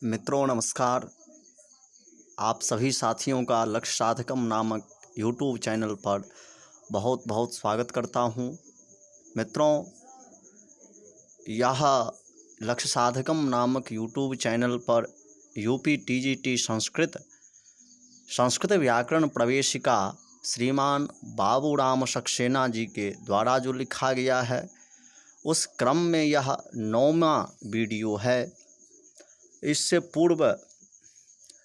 मित्रों नमस्कार। आप सभी साथियों का लक्ष्य साधकम नामक यूट्यूब चैनल पर बहुत बहुत स्वागत करता हूं। मित्रों, यह लक्ष्य साधकम नामक यूट्यूब चैनल पर यूपी-टीजीटी संस्कृत व्याकरण प्रवेशिका श्रीमान बाबूराम सक्सेना जी के द्वारा जो लिखा गया है, उस क्रम में यह 9वां वीडियो है। इससे पूर्व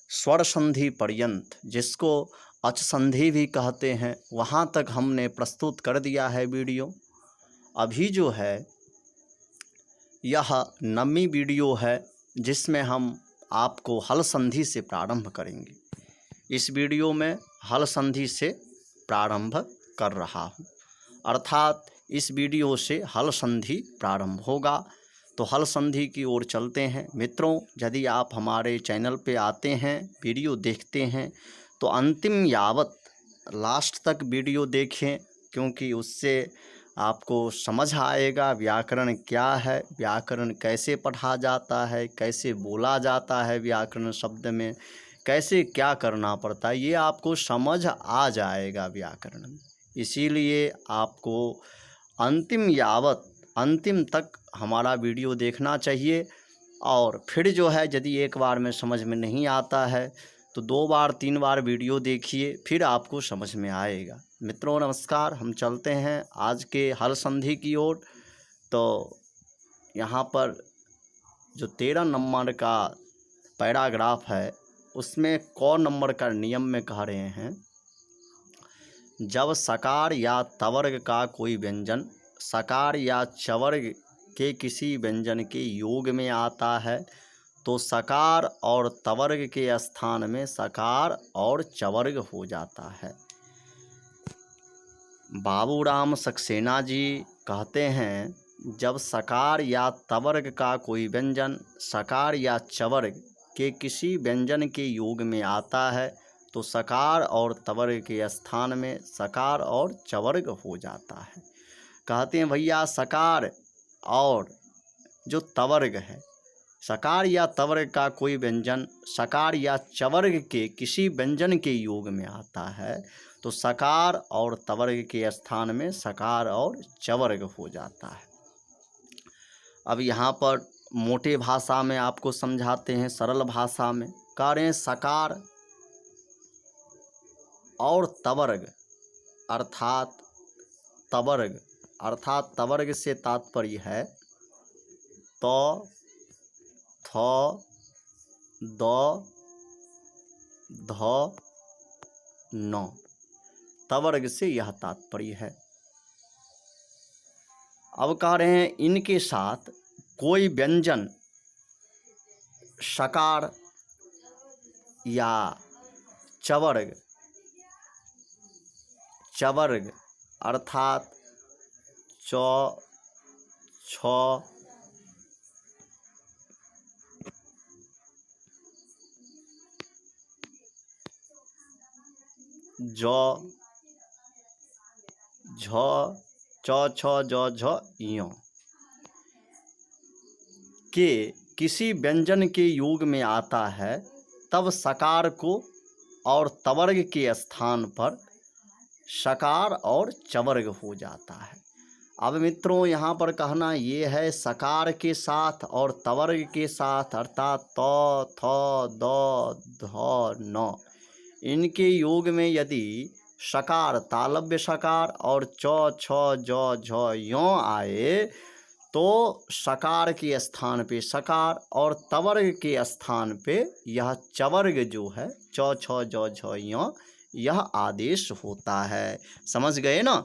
स्वर संधि पर्यंत, जिसको अच संधि भी कहते हैं, वहाँ तक हमने प्रस्तुत कर दिया है वीडियो। अभी जो है यह 9वीं वीडियो है, जिसमें हम आपको हल संधि से प्रारंभ करेंगे। इस वीडियो में हल संधि से प्रारंभ कर रहा हूँ, अर्थात इस वीडियो से हल संधि प्रारंभ होगा। तो हल संधि की ओर चलते हैं। मित्रों, यदि आप हमारे चैनल पे आते हैं, वीडियो देखते हैं, तो अंतिम यावत लास्ट तक वीडियो देखें, क्योंकि उससे आपको समझ आएगा व्याकरण क्या है, व्याकरण कैसे पढ़ा जाता है, कैसे बोला जाता है, व्याकरण शब्द में कैसे क्या करना पड़ता है, ये आपको समझ आ जाएगा व्याकरण में। इसीलिए आपको अंतिम तक हमारा वीडियो देखना चाहिए। और फिर जो है, यदि एक बार में समझ में नहीं आता है तो 2 बार 3 बार वीडियो देखिए, फिर आपको समझ में आएगा। मित्रों नमस्कार, हम चलते हैं आज के हल संधि की ओर। तो यहाँ पर जो 13 नंबर का पैराग्राफ है, उसमें क नंबर का नियम में कह रहे हैं, जब सकार या तवर्ग का कोई व्यंजन सकार या चवर्ग के किसी व्यंजन के योग में आता है, तो सकार और तवर्ग के स्थान में सकार और चवर्ग हो जाता है। बाबूराम सक्सेना जी कहते हैं, जब सकार या तवर्ग का कोई व्यंजन सकार या चवर्ग के किसी व्यंजन के योग में आता है, तो सकार और तवर्ग के स्थान में सकार और चवर्ग हो जाता है। कहते हैं भैया, सकार और जो तवर्ग है, सकार या तवर्ग का कोई व्यंजन सकार या चवर्ग के किसी व्यंजन के योग में आता है, तो सकार और तवर्ग के स्थान में सकार और चवर्ग हो जाता है। अब यहाँ पर मोटे भाषा में आपको समझाते हैं, सरल भाषा में कह रहे हैं, सकार और तवर्ग अर्थात तवर्ग से तात्पर्य है तो, थ, द, ध, न। तवर्ग से यह तात्पर्य है। अब कह रहे हैं, इनके साथ कोई व्यंजन सकार या चवर्ग अर्थात च, छ, ज, झ, च, छ, ज, झ, य के किसी व्यंजन के योग में आता है, तब सकार को और तवर्ग के स्थान पर सकार और चवर्ग हो जाता है। अब मित्रों, यहाँ पर कहना ये है, सकार के साथ और तवर्ग के साथ अर्थात त, थ, द, ध, न, इनके योग में यदि सकार तालव्य सकार और च, छ, ज, झ, य आए, तो सकार के स्थान पे सकार और तवर्ग के स्थान पे यह चवर्ग जो है च, छ, ज, झ, य, यह आदेश होता है। समझ गए ना?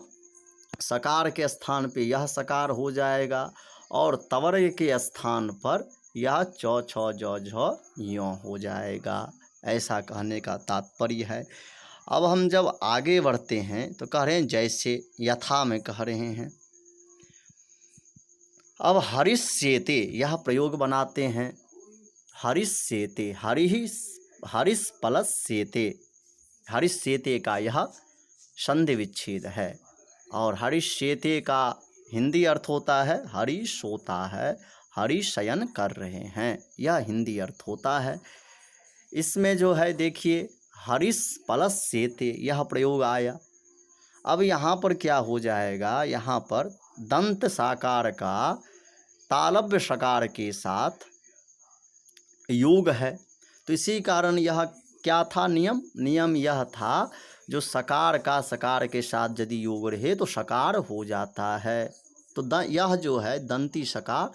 सकार के स्थान पे यह सकार हो जाएगा और तवर्ग के स्थान पर यह च, छ, ज, झ, य हो जाएगा। ऐसा कहने का तात्पर्य है। अब हम जब आगे बढ़ते हैं तो कह रहे हैं, जैसे यथा में कह रहे हैं। अब हरिष्येते यह प्रयोग बनाते हैं। हरिष्येते, हरिष प्लस सेते, हरिष्येते का यह संधि विच्छेद है। और हरिष्येते का हिंदी अर्थ होता है हरि सोता है, हरि शयन कर रहे हैं, यह हिंदी अर्थ होता है। इसमें जो है देखिए हरिश प्लस सेते यह प्रयोग आया। अब यहाँ पर क्या हो जाएगा, यहाँ पर दंत साकार का तालव्य सकार के साथ योग है, तो इसी कारण यह क्या था नियम यह था, जो सकार का सकार के साथ यदि योग रहे तो सकार हो जाता है। तो यह जो है दंती सकार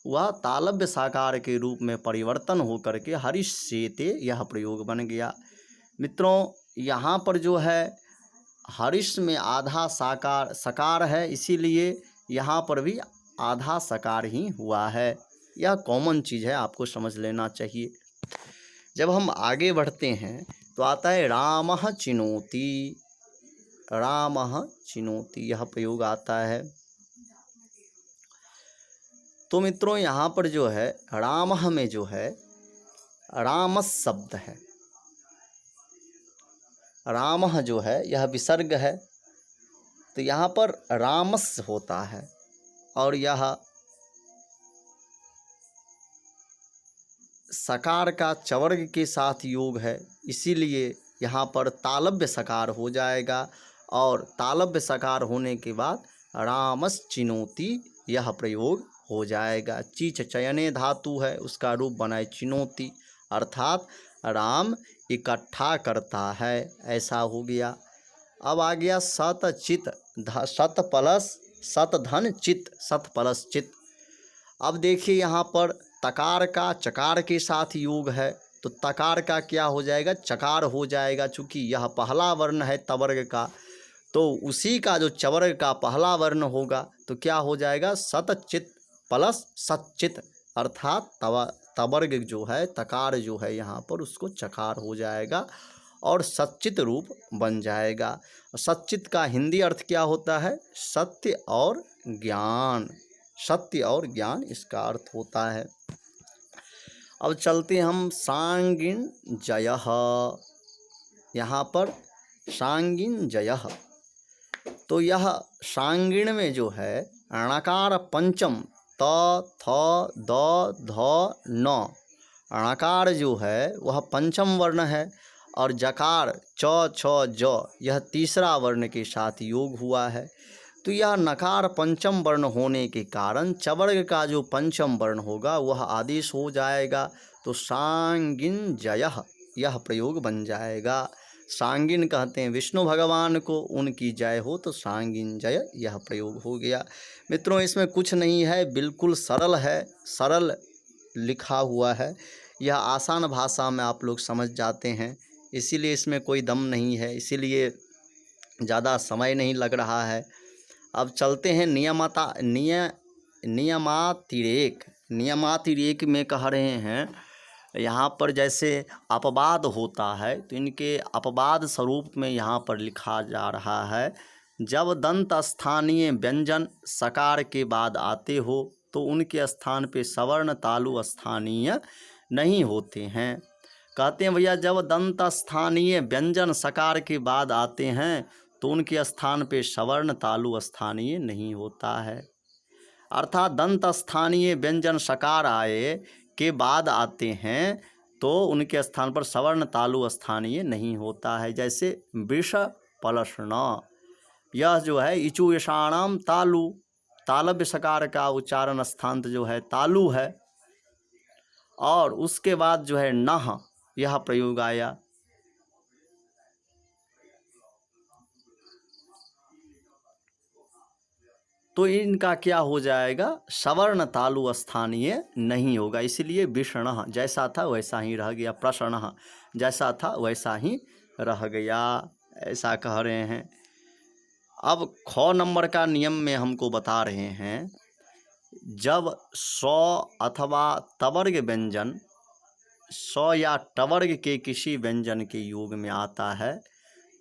वह तालव्य साकार के रूप में परिवर्तन होकर के हरिश सेते यह प्रयोग बन गया। मित्रों यहाँ पर जो है हरिश में आधा साकार सकार है, इसीलिए यहाँ पर भी आधा सकार ही हुआ है। यह कॉमन चीज़ है, आपको समझ लेना चाहिए। जब हम आगे बढ़ते हैं तो आता है रामः चिनोति, रामः चिनोति यह प्रयोग आता है। तो मित्रों यहाँ पर जो है रामः में जो है रामस शब्द है, रामः जो है यह विसर्ग है, तो यहाँ पर रामस होता है और यह सकार का चवर्ग के साथ योग है, इसीलिए यहाँ पर तालव्य सकार हो जाएगा और तालव्य सकार होने के बाद रामस चिनोति यह प्रयोग हो जाएगा। चीच चयने धातु है, उसका रूप बनाए चिनोति, अर्थात राम इकट्ठा करता है, ऐसा हो गया। अब आ गया सत चित, सत प्लस सत धन चित, सत प्लस चित। अब देखिए यहाँ पर तकार का चकार के साथ योग है, तो तकार का क्या हो जाएगा, चकार हो जाएगा। चूँकि यह पहला वर्ण है तवर्ग का, तो उसी का जो चवर्ग का पहला वर्ण होगा तो क्या हो जाएगा, सतचित प्लस सच्चित, अर्थात तवर्ग जो है तकार जो है यहाँ पर उसको चकार हो जाएगा और सच्चित रूप बन जाएगा। सच्चित का हिंदी अर्थ क्या होता है, सत्य और ज्ञान, सत्य और ज्ञान इसका अर्थ होता है। अब चलते हम सांगिन जयः, यहाँ पर सांगिन जयः, तो यह सांगिण में जो है णकार पंचम त थ द ध न, णकार जो है वह पंचम वर्ण है और जकार च छ ज यह तीसरा वर्ण के साथ योग हुआ है। तो यह नकार पंचम वर्ण होने के कारण चवर्ग का जो पंचम वर्ण होगा वह आदेश हो जाएगा, तो सांगिन जयः यह प्रयोग बन जाएगा। सांगिन कहते हैं विष्णु भगवान को, उनकी जय हो तो सांगिन जय यह प्रयोग हो गया। मित्रों इसमें कुछ नहीं है, बिल्कुल सरल है, सरल लिखा हुआ है, यह आसान भाषा में आप लोग समझ जाते हैं, इसीलिए इसमें कोई दम नहीं है, इसीलिए ज़्यादा समय नहीं लग रहा है। अब चलते हैं नियमातिरेक, नियमातिरेक में कह रहे हैं यहाँ पर जैसे अपवाद होता है तो इनके अपवाद स्वरूप में यहाँ पर लिखा जा रहा है, जब दंत स्थानीय व्यंजन सकार के बाद आते हो तो उनके स्थान पे सवर्ण तालु स्थानीय नहीं होते हैं। कहते हैं भैया जब दंत स्थानीय व्यंजन सकार के बाद आते हैं तो उनके स्थान पे सवर्ण तालु स्थानीय नहीं होता है, अर्थात दंत स्थानीय व्यंजन सकार आए के बाद आते हैं तो उनके स्थान पर सवर्ण तालु स्थानीय नहीं होता है। जैसे वृष प्लस न, यह जो है इचु ईशाणाम तालु, तालव्य सकार का उच्चारण स्थान जो है तालु है, और उसके बाद जो है नह यह प्रयोग आया। तो इनका क्या हो जाएगा, सवर्ण तालु स्थानीय नहीं होगा, इसलिए विषणः जैसा था वैसा ही रह गया, प्रसणः जैसा था वैसा ही रह गया, ऐसा कह रहे हैं। अब ख नंबर का नियम में हमको बता रहे हैं, जब सौ अथवा तवर्ग व्यंजन सौ या टवर्ग के किसी व्यंजन के योग में आता है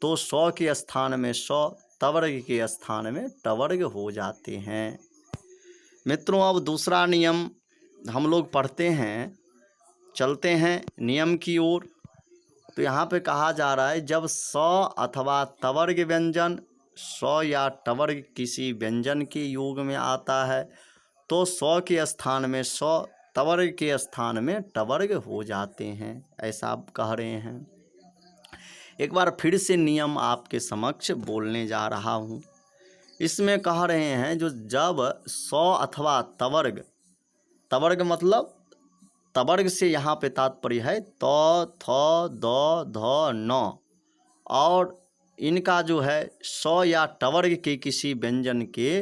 तो सौ के स्थान में सौ, तवर्ग के स्थान में टवर्ग हो जाते हैं। मित्रों अब दूसरा नियम हम लोग पढ़ते हैं, चलते हैं नियम की ओर। तो यहाँ पे कहा जा रहा है जब सौ अथवा तवर्ग व्यंजन सौ या टवर्ग किसी व्यंजन के योग में आता है तो स्व के स्थान में स्व, तवर्ग के स्थान में टवर्ग हो जाते हैं, ऐसा आप कह रहे हैं। एक बार फिर से नियम आपके समक्ष बोलने जा रहा हूँ। इसमें कह रहे हैं जो जब स्व अथवा तवर्ग, तवर्ग मतलब तवर्ग से यहाँ पे तात्पर्य है त, थ, द, ध, न, और इनका जो है स्व या टवर्ग के किसी व्यंजन के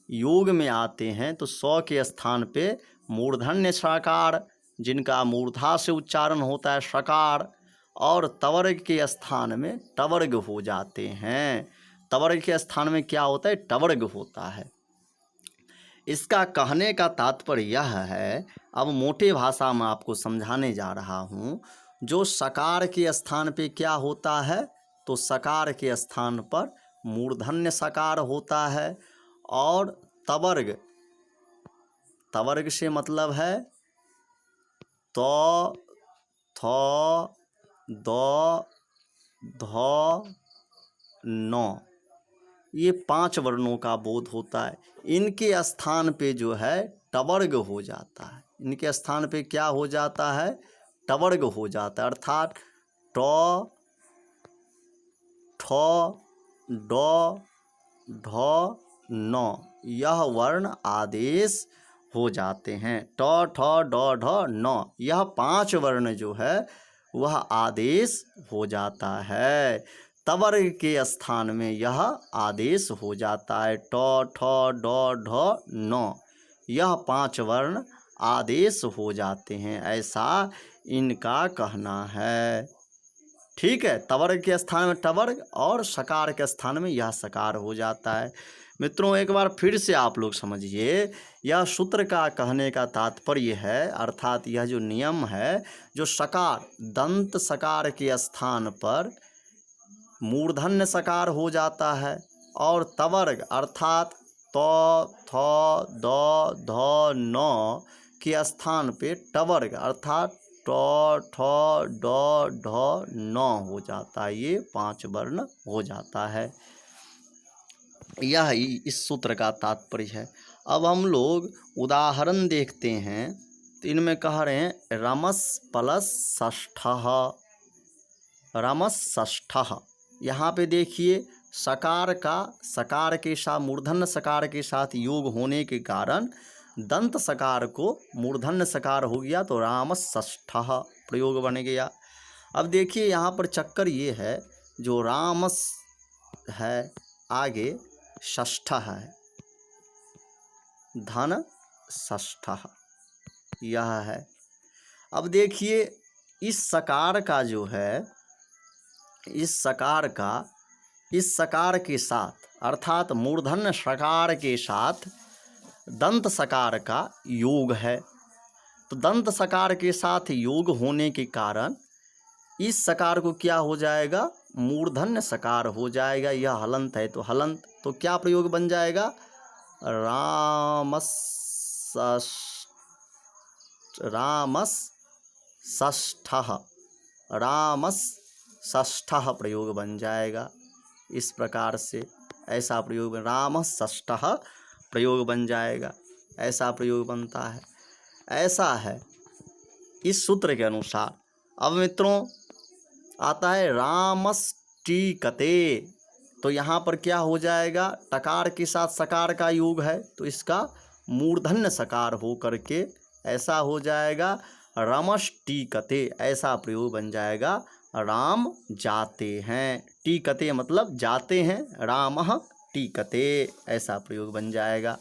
योग में आते हैं तो स्व के स्थान पे मूर्धन्य सकार, जिनका मूर्धा से उच्चारण होता है सकार, और तवर्ग के स्थान में टवर्ग हो जाते हैं। तवर्ग के स्थान में क्या होता है? टवर्ग होता है। इसका कहने का तात्पर्य यह है, अब मोटे भाषा में आपको समझाने जा रहा हूँ। जो सकार के स्थान पे क्या होता है? तो सकार के स्थान पर मूर्धन्य सकार होता है, और तवर्ग, तवर्ग से मतलब है तो, थ, द, ध, न, ये 5 वर्णों का बोध होता है। इनके स्थान पे जो है टवर्ग हो जाता है। इनके स्थान पे क्या हो जाता है? टवर्ग हो जाता है, अर्थात ट, ठ, ड, ढ, न, यह वर्ण आदेश हो जाते हैं। ट, ठ, ड, ढ, न, यह 5 वर्ण जो है वह आदेश हो जाता है। तवर्ग के स्थान में यह आदेश हो जाता है। ट, ठ, ड, ढ, न, यह 5 वर्ण आदेश हो जाते हैं, ऐसा इनका कहना है। ठीक है, तवर्ग के स्थान में टवर्ग और सकार के स्थान में यह सकार हो जाता है। मित्रों, एक बार फिर से आप लोग समझिए, यह सूत्र का कहने का तात्पर्य है, अर्थात यह जो नियम है, जो सकार दंत सकार के स्थान पर मूर्धन्य सकार हो जाता है, और तवर्ग अर्थात त, थ, द, ध, न के स्थान पे टवर्ग अर्थात ट, ठ, ड, ढ, न हो जाता है। ये 5 वर्ण हो जाता है। यह इस सूत्र का तात्पर्य है। अब हम लोग उदाहरण देखते हैं, तो इनमें कह रहे हैं रमस प्लस षष्ठः, रमस षष्ठः। यहाँ पे देखिए सकार का सकार के साथ मूर्धन्य सकार के साथ योग होने के कारण दंत सकार को मूर्धन्य सकार हो गया, तो रामस षष्ठः प्रयोग बन गया। अब देखिए यहाँ पर चक्कर ये है, जो रामस है आगे षष्ठ है, धन षष्ठः यह है। अब देखिए इस सकार का जो है, इस सकार का इस सकार के साथ अर्थात मूर्धन्य सकार के साथ दंत सकार का योग है। तो दंत सकार के साथ योग होने के कारण इस सकार को क्या हो जाएगा? मूर्धन्य सकार हो जाएगा। यह हलंत है तो हलंत, तो क्या प्रयोग बन जाएगा? रामस षष्ठः, रामस षष्ठः प्रयोग बन जाएगा। इस प्रकार से ऐसा प्रयोग रामस षष्ठः प्रयोग बन जाएगा, ऐसा प्रयोग बनता है। ऐसा है इस सूत्र के अनुसार। अब मित्रों आता है रामष्टीकते, तो यहाँ पर क्या हो जाएगा? टकार के साथ सकार का योग है, तो इसका मूर्धन्य सकार हो करके ऐसा हो जाएगा रमष्टीकते, ऐसा प्रयोग बन जाएगा राम जाते हैं। टीकते मतलब जाते हैं, रामः टीकते, ऐसा प्रयोग बन जाएगा।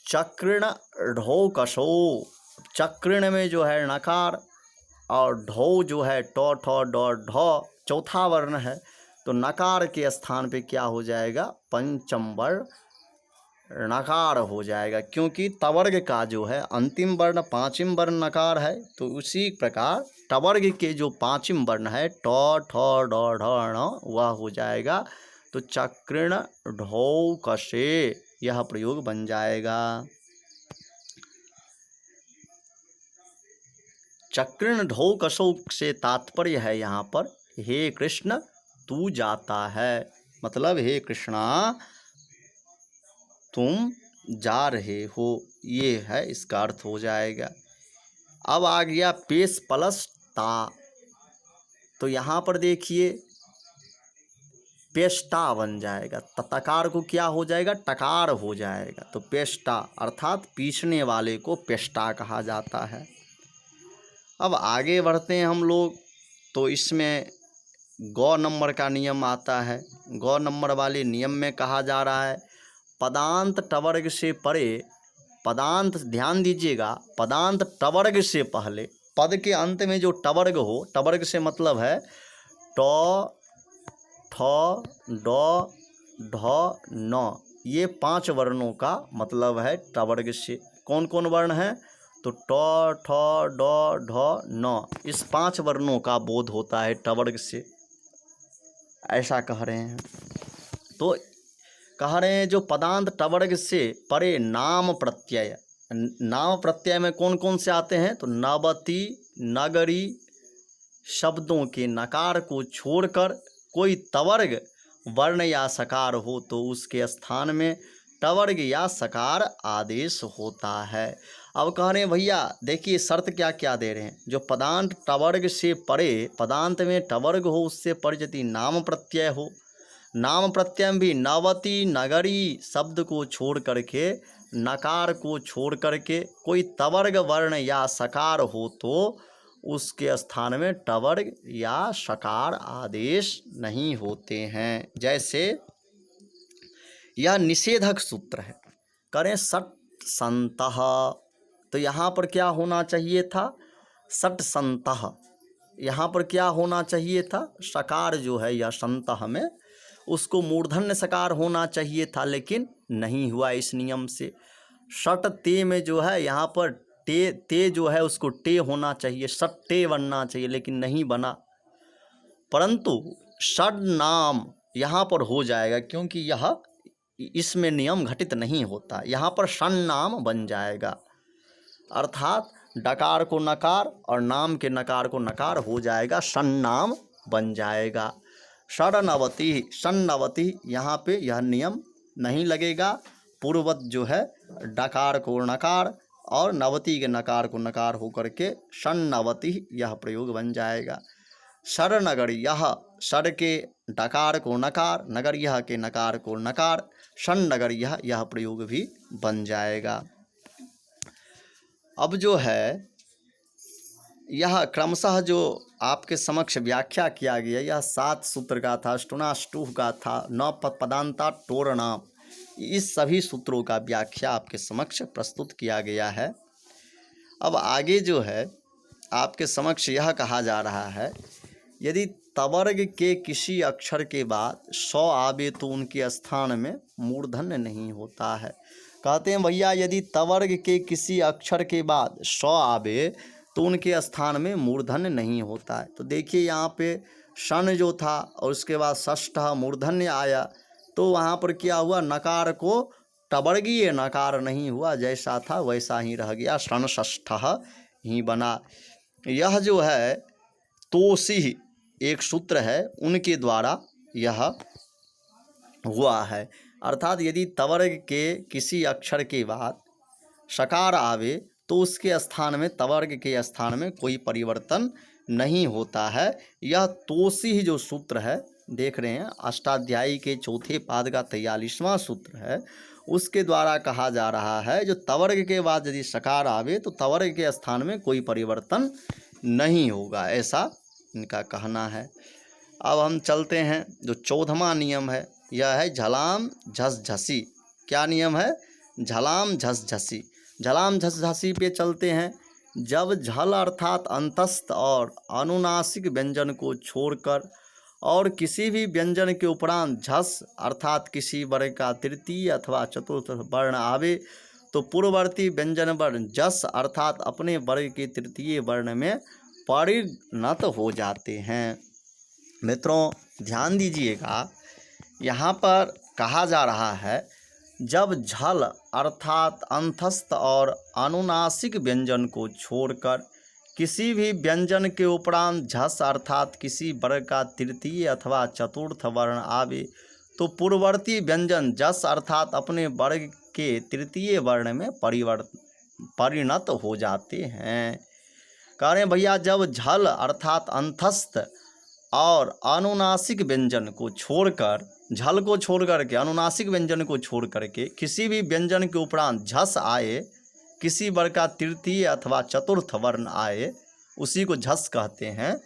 चक्रण ढोकशो, चक्रण में जो है नकार और ढो जो है ट, ठ, ड, ढ चौथा वर्ण है, तो नकार के स्थान पे क्या हो जाएगा? पंचम वर्ण नकार हो जाएगा, क्योंकि तवर्ग का जो है अंतिम वर्ण 5वां वर्ण नकार है। तो उसी प्रकार टवर्ग के जो 5वां वर्ण है ट, ठ, ड, ढ, ण वह हो जाएगा। तो चक्रण ढौकसे यह प्रयोग बन जाएगा। चक्रण ढौकसो से तात्पर्य है यहाँ पर हे कृष्ण तू जाता है, मतलब हे कृष्णा तुम जा रहे हो, ये है इसका अर्थ हो जाएगा। अब आ गया पेश प्लस ता, तो यहाँ पर देखिए पेष्टा बन जाएगा। तकार को क्या हो जाएगा, टकार हो जाएगा। तो पेष्टा अर्थात पीसने वाले को पेष्टा कहा जाता है। अब आगे बढ़ते हैं हम लोग, तो इसमें गौ नंबर का नियम आता है। गौ नंबर वाले नियम में कहा जा रहा है पदांत टवर्ग से परे, पदांत ध्यान दीजिएगा, पदांत टवर्ग से पहले, पद के अंत में जो टवर्ग हो, टवर्ग से मतलब है ट, ठ, ड, ढ, न, ये 5 वर्णों का मतलब है टवर्ग से। कौन कौन वर्ण है, तो ट, ठ, ड, ढ, न, इस 5 वर्णों का बोध होता है टवर्ग से, ऐसा कह रहे हैं। तो कह रहे हैं जो पदांत टवर्ग से परे नाम प्रत्यय, नाम प्रत्यय में कौन कौन से आते हैं, तो नवती, नगरी शब्दों के नकार को छोड़कर कोई तवर्ग वर्ण या सकार हो तो उसके स्थान में टवर्ग या सकार आदेश होता है। अब कह रहे हैं भैया देखिए शर्त क्या क्या दे रहे हैं, जो पदांत टवर्ग से परे, पदांत में टवर्ग हो उससे पर यदि नाम प्रत्यय हो, नाम प्रत्यय भी नवती नगरी शब्द को छोड़ करके, नकार को छोड़ करके कोई तवर्ग वर्ण या सकार हो तो उसके स्थान में टवर्ग या सकार आदेश नहीं होते हैं। जैसे यह निषेधक सूत्र है, करें सट संतः, तो यहाँ पर क्या होना चाहिए था, सट संतः, यहाँ पर क्या होना चाहिए था, सकार जो है या संतः में उसको मूर्धन्य सकार होना चाहिए था, लेकिन नहीं हुआ इस नियम से। सट ते में जो है यहाँ पर ते जो है उसको टे होना चाहिए, सट टे बनना चाहिए, लेकिन नहीं बना। परंतु षड नाम यहाँ पर हो जाएगा, क्योंकि यह इसमें नियम घटित नहीं होता, यहाँ पर षण नाम बन जाएगा, अर्थात डकार को नकार और नाम के नकार को नकार हो जाएगा, षण नाम बन जाएगा। षडनवती, षण्णवती, यहाँ पे यह नियम नहीं लगेगा। पूर्ववत जो है डकार को नकार और नवती के नकार को नकार होकर के षण्णवती यह प्रयोग बन जाएगा। शरणगर, यह शर के डकार को नकार, नगर यह के नकार को नकार, षण्णगर यह प्रयोग भी बन जाएगा। अब जो है यह क्रमशः जो आपके समक्ष व्याख्या किया गया, यह 7 सूत्र का था, अष्टुनाष्टुह का था, 9 पदांता टोरणाम, इस सभी सूत्रों का व्याख्या आपके समक्ष प्रस्तुत किया गया है। अब आगे जो है आपके समक्ष यह कहा जा रहा है यदि तवर्ग के किसी अक्षर के बाद सौ आवे तो उनके स्थान में मूर्धन्य नहीं होता है। कहते हैं भैया यदि तवर्ग के किसी अक्षर के बाद सौ आवे तो उनके स्थान में मूर्धन्य नहीं होता है। तो देखिए यहाँ पे षण जो था और उसके बाद षष्ठः मूर्धन्य आया, तो वहाँ पर क्या हुआ, नकार को टवर्गीय नकार नहीं हुआ, जैसा था वैसा ही रह गया, षण षष्ठः ही बना। यह जो है तोसी एक सूत्र है, उनके द्वारा यह हुआ है, अर्थात यदि तवर्ग के किसी अक्षर के बाद सकार आवे तो उसके स्थान में, तवर्ग के स्थान में कोई परिवर्तन नहीं होता है। यह तोसी जो सूत्र है, देख रहे हैं अष्टाध्यायी के चौथे पाद का 43वां सूत्र है, उसके द्वारा कहा जा रहा है जो तवर्ग के बाद यदि सकार आवे तो तवर्ग के स्थान में कोई परिवर्तन नहीं होगा, ऐसा इनका कहना है। अब हम चलते हैं जो 14वां नियम है, यह है झलाम झस झसी। क्या नियम है, झलाम झस झसी। झलाम झस झसी पे चलते हैं। जब झल अर्थात अंतस्थ और अनुनासिक व्यंजन को छोड़कर और किसी भी व्यंजन के उपरांत झस अर्थात किसी वर्ग का तृतीय अथवा चतुर्थ वर्ण आवे तो पूर्ववर्ती व्यंजन वर्ण जस अर्थात अपने वर्ग के तृतीय वर्ण में परिणत हो जाते हैं। मित्रों ध्यान दीजिएगा, यहाँ पर कहा जा रहा है जब झल अर्थात अंतस्थ और अनुनासिक व्यंजन को छोड़कर किसी भी व्यंजन के उपरांत झस अर्थात किसी वर्ग का तृतीय अथवा चतुर्थ वर्ण आवे तो पूर्ववर्ती व्यंजन जस अर्थात अपने वर्ग के तृतीय वर्ण में परिणत हो जाते हैं। कह रहे हैं भैया जब झल अर्थात अंतस्थ और अनुनासिक व्यंजन को छोड़कर, झल को छोड़ करके, अनुनासिक व्यंजन को छोड़ करके किसी भी व्यंजन के उपरांत झस आए, किसी वर्ग का तृतीय अथवा चतुर्थ वर्ण आए, उसी को झस कहते हैं।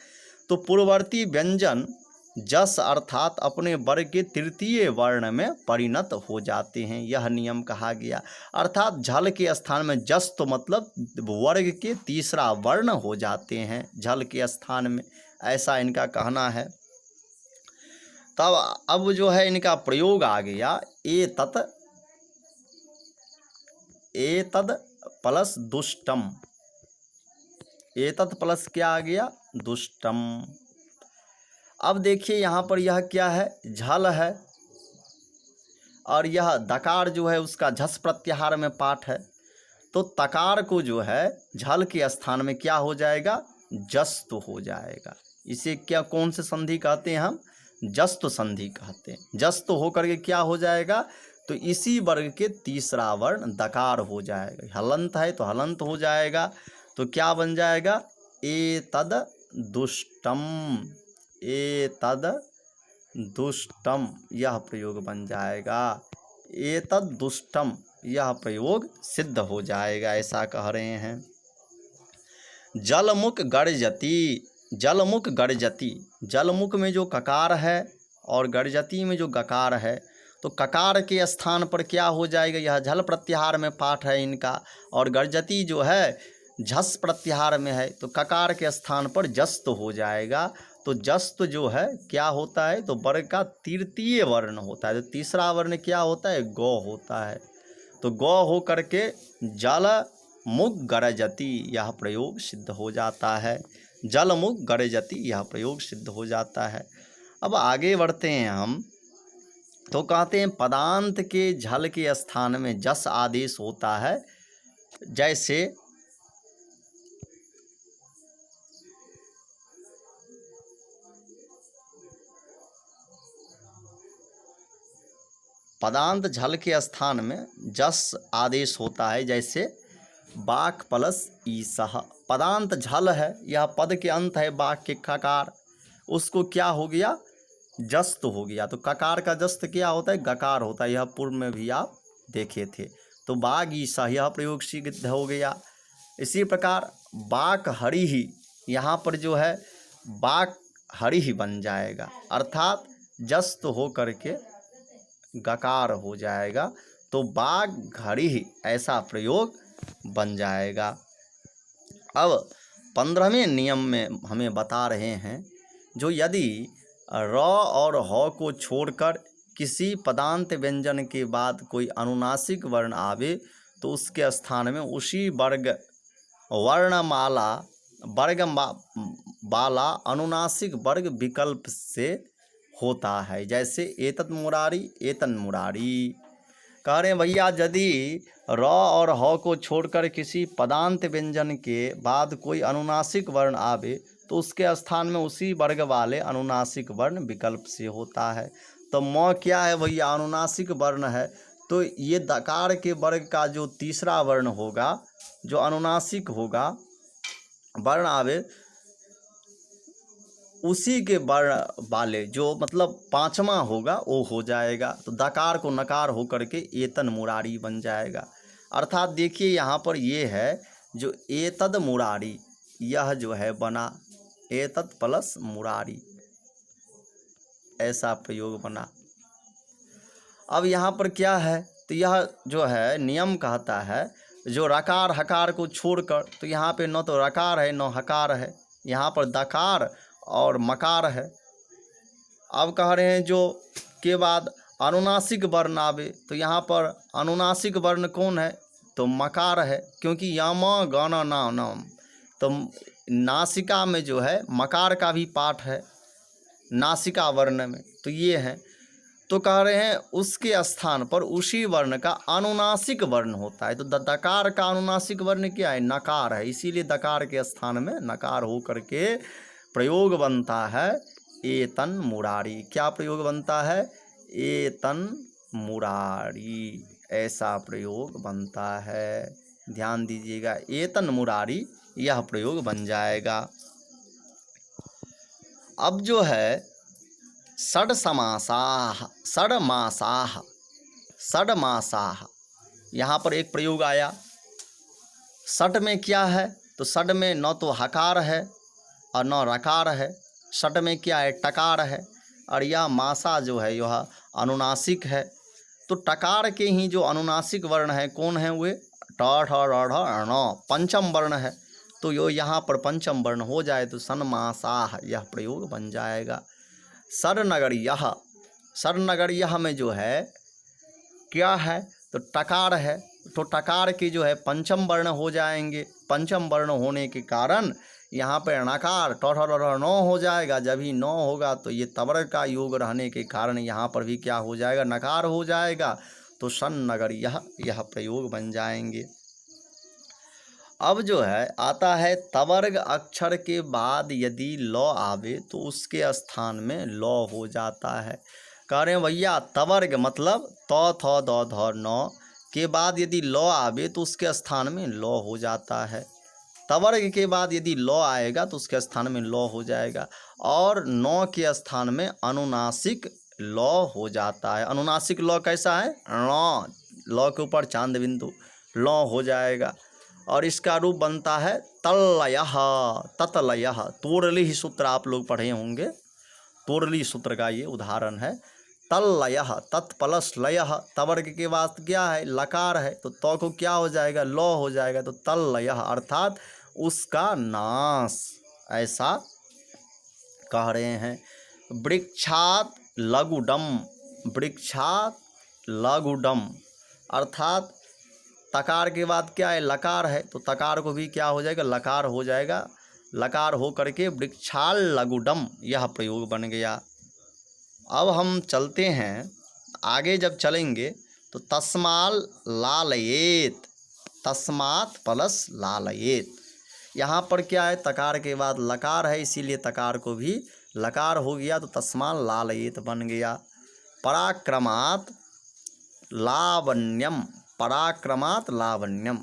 तो पूर्ववर्ती व्यंजन जस अर्थात अपने वर्ग के तृतीय वर्ण में परिणत हो जाते हैं, यह नियम कहा गया। अर्थात झल के स्थान में जस तो मतलब वर्ग के तीसरा वर्ण हो जाते हैं झल के स्थान में, ऐसा इनका कहना है। तब अब जो है इनका प्रयोग आ गया एतद प्लस दुष्टम। एतद प्लस क्या आ गया? दुष्टम। अब देखिए यहाँ पर यह क्या है? झल है और यह दकार जो है उसका झस प्रत्याहार में पाठ है। तो तकार को जो है झल के स्थान में क्या हो जाएगा? जस्त हो जाएगा। इसे क्या कौन से संधि कहते हैं हम? जस्त संधि कहते हैं। जस्त होकर के क्या हो जाएगा? तो इसी वर्ग के तीसरा वर्ण दकार हो जाएगा। हलंत है तो हलंत हो जाएगा। तो क्या बन जाएगा? एतद दुष्टम। एतद दुष्टम यह प्रयोग बन जाएगा। एतद दुष्टम यह प्रयोग सिद्ध हो जाएगा, ऐसा कह रहे हैं। जलमुख गर्जति। जलमुख गर्जति, जलमुख में जो ककार है और गर्जति में जो गकार है, तो ककार के स्थान पर क्या हो जाएगा? यह झल प्रत्याहार में पाठ है इनका, और गर्जति जो है झस प्रत्याहार में है, तो ककार के स्थान पर जस्त हो जाएगा। तो जस्त जो है क्या होता है? तो वर्ग का तृतीय वर्ण होता है। तो तीसरा वर्ण क्या होता है? गौ होता है। तो गौ हो करके जलमुख गर्जति यह प्रयोग सिद्ध हो जाता है। जलमुख गर्जति यह प्रयोग सिद्ध हो जाता है। अब आगे बढ़ते हैं हम, तो कहते हैं पदांत के झल के स्थान में जस आदेश होता है। जैसे पदांत झल के स्थान में जस आदेश होता है, जैसे बाक प्लस ईसह। पदांत झल है, यह पद के अंत है बाक के ककार, उसको क्या हो गया? जस्त हो गया। तो ककार का जस्त क्या होता है? गकार होता है। यह पूर्व में भी आप देखे थे। तो बाग ईसा यह प्रयोग सिद्ध हो गया। इसी प्रकार बाक हरि ही, यहाँ पर जो है बाक हरि ही बन जाएगा, अर्थात जस्त हो करके गकार हो जाएगा। तो बाग घड़ी ही ऐसा प्रयोग बन जाएगा। अब 15वें नियम में हमें बता रहे हैं, जो यदि र और ह को छोड़कर किसी पदांत व्यंजन के बाद कोई अनुनासिक वर्ण आवे, तो उसके स्थान में उसी वर्गमाला अनुनासिक वर्ग विकल्प से होता है। जैसे एतत् मुरारी, एतन् मुरारी। कह रहे हैं भैया यदि र और ह को छोड़कर किसी पदांत व्यंजन के बाद कोई अनुनासिक वर्ण आवे, तो उसके स्थान में उसी वर्ग वाले अनुनासिक वर्ण विकल्प से होता है। तो म क्या है भैया? अनुनासिक वर्ण है। तो ये दकार के वर्ग का जो तीसरा वर्ण होगा, जो अनुनासिक होगा वर्ण आवे, उसी के वर्ण वाले जो मतलब पांचवा होगा वो हो जाएगा। तो दकार को नकार हो करके एतन मुरारी बन जाएगा। अर्थात देखिए यहाँ पर ये है जो एतद मुरारी, यह जो है बना एतद प्लस मुरारी, ऐसा प्रयोग बना। अब यहाँ पर क्या है? तो यह जो है नियम कहता है, जो रकार हकार को छोड़कर, तो यहाँ पे न तो रकार है न हकार है, यहाँ पर दकार और मकार है। अब कह रहे हैं जो के बाद अनुनासिक वर्ण आवे, तो यहाँ पर अनुनासिक वर्ण कौन है? तो मकार है, क्योंकि यामा गाना नाम, तो नासिका में जो है मकार का भी पाठ है नासिका वर्ण में, तो ये है। तो कह रहे हैं उसके स्थान पर उसी वर्ण का अनुनासिक वर्ण होता है। तो दकार का अनुनासिक वर्ण क्या है? नकार है, इसीलिए दकार के स्थान में नकार हो करके प्रयोग बनता है एतन मुरारी। क्या प्रयोग बनता है? एतन मुरारी, ऐसा प्रयोग बनता है। ध्यान दीजिएगा, एतन मुरारी यह प्रयोग बन जाएगा। अब जो है षड्मासाः, षड्मासाः यहाँ पर एक प्रयोग आया। षड में क्या है, तो षड में न तो हकार है और न रकार है। षड में क्या है, टकार है। और यह मासा जो है यह अनुनासिक है। तो टकार के ही जो अनुनासिक वर्ण है कौन है, वे ट ठ र ढ ण, पंचम वर्ण है। तो यो यहाँ पर पंचम वर्ण हो जाए तो षण्मासाः यह प्रयोग बन जाएगा। षड्नगरीयः, षड्नगरीयः में जो है क्या है, तो टकार है। तो टकार के जो है पंचम वर्ण हो जाएंगे। पंचम वर्ण होने के कारण यहाँ पे णकार ट ठ र ढ न हो जाएगा। जब ही न होगा तो ये तवर्ग का योग रहने के कारण यहाँ पर भी क्या हो जाएगा, नकार हो जाएगा। तो षण्नगरीयः यह प्रयोग बन जाएंगे। अब जो है आता है तवर्ग अक्षर के बाद यदि ल आवे तो उसके स्थान में ल हो जाता है। कह रहे हैं भैया तवर्ग मतलब त थ द ध न के बाद यदि ल आवे तो उसके स्थान में ल हो जाता है। तवर्ग के बाद यदि ल आएगा तो उसके स्थान में ल हो जाएगा। और न के स्थान में अनुनासिक ल हो जाता है। अनुनासिक ल कैसा है, ण, ल के ऊपर चांद बिंदु, ल हो जाएगा। और इसका रूप बनता है तल्लयः, ततलयः। तोरली सूत्र आप लोग पढ़े होंगे, तोरली सूत्र का ये उदाहरण है। तल्लयः, तत् प्लस लयः, तवर्ग के बाद क्या है, लकार है। तो त को क्या हो जाएगा, ल हो जाएगा। तो तल्लयः अर्थात उसका नाश, ऐसा कह रहे हैं। वृक्षात लघुडम, वृक्षात लघुडम अर्थात तकार के बाद क्या है, लकार है। तो तकार को भी क्या हो जाएगा, लकार हो जाएगा। लकार हो करके वृक्षाल लघुडम यह प्रयोग बन गया। अब हम चलते हैं आगे। जब चलेंगे तो तस्माल लालयेत, तस्मात प्लस लालयेत। यहाँ पर क्या है, तकार के बाद लकार है, इसीलिए तकार को भी लकार हो गया। तो तस्माल लालयेत बन गया। पराक्रमात लावण्यम, पराक्रमात लावण्यम।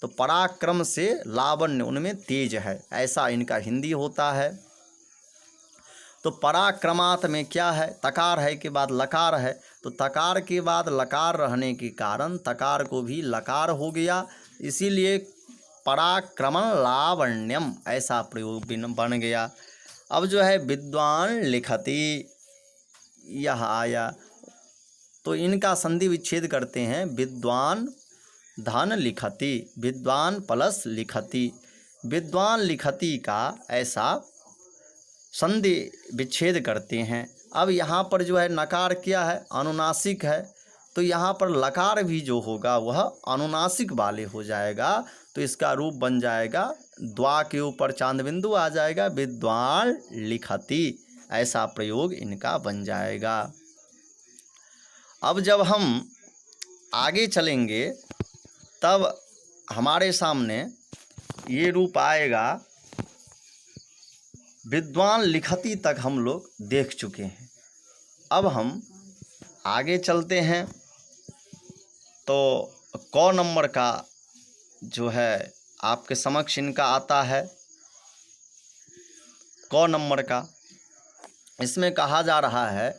तो पराक्रम से लावण्य, उनमें तेज है, ऐसा इनका हिंदी होता है। तो पराक्रमात में क्या है, तकार है के बाद लकार है। तो तकार के बाद लकार रहने के कारण तकार को भी लकार हो गया, इसीलिए पराक्रमण लावण्यम ऐसा प्रयोग बन गया। अब जो है विद्वान लिखति यह आया। तो इनका संधि विच्छेद करते हैं। विद्वान धन लिखति, विद्वान प्लस लिखति, विद्वान लिखति का ऐसा संधि विच्छेद करते हैं। अब यहाँ पर जो है नकार क्या है, अनुनासिक है। तो यहाँ पर लकार भी जो होगा वह अनुनासिक वाले हो जाएगा। तो इसका रूप बन जाएगा, द्वा के ऊपर चांद बिंदु आ जाएगा, विद्वान लिखति ऐसा प्रयोग इनका बन जाएगा। अब जब हम आगे चलेंगे तब हमारे सामने ये रूप आएगा। विद्वान लिखति तक हम लोग देख चुके हैं। अब हम आगे चलते हैं तो क नंबर का जो है आपके समक्ष इनका आता है। क नंबर का इसमें कहा जा रहा है,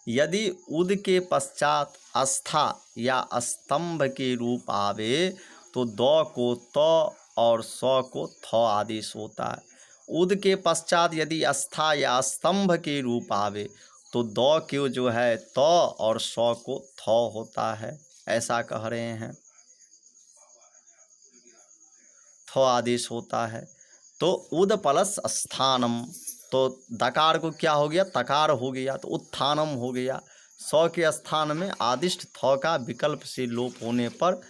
यदि उद के पश्चात अस्था या स्तंभ के रूप आवे तो द को त और स को थ आदेश होता है। उद के पश्चात यदि अस्था या स्तंभ के रूप आवे तो द के जो है त और स को थ होता है, ऐसा कह रहे हैं। थ आदेश होता है। तो उद प्लस स्थानम, तो दकार को क्या हो गया, तकार हो गया, तो उत्थानम हो गया। स के स्थान में आदिष्ट थ का विकल्प से लोप होने पर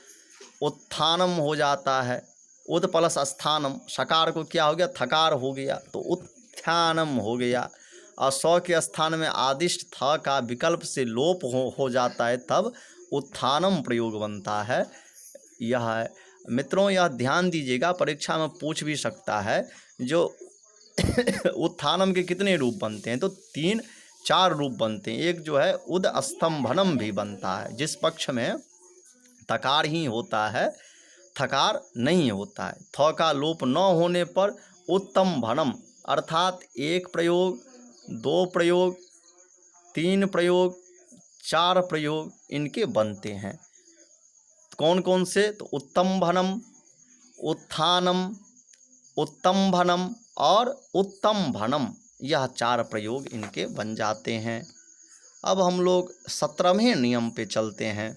उत्थानम हो जाता है। उद प्लस स्थानम, सकार को क्या हो गया, थकार हो गया, तो उत्थानम हो गया। और स के स्थान में आदिष्ट थ का विकल्प से लोप हो जाता है, तब उत्थानम प्रयोग बनता है। यह है मित्रों, यह ध्यान दीजिएगा, परीक्षा में पूछ भी सकता है। जो उत्थानम के कितने रूप बनते हैं, तो 3, 4 रूप बनते हैं। एक जो है उद स्तंभनम भी बनता है, जिस पक्ष में तकार ही होता है, थकार नहीं होता है। थ का लोप न होने पर उत्तम भनम अर्थात 1 प्रयोग, 2 प्रयोग, 3 प्रयोग, 4 प्रयोग इनके बनते हैं। कौन कौन से? तो उत्तम भनम, उत्थानम, उत्तम भनम और उत्तम भनम, यह 4 प्रयोग इनके बन जाते हैं। अब हम लोग 17वें नियम पे चलते हैं।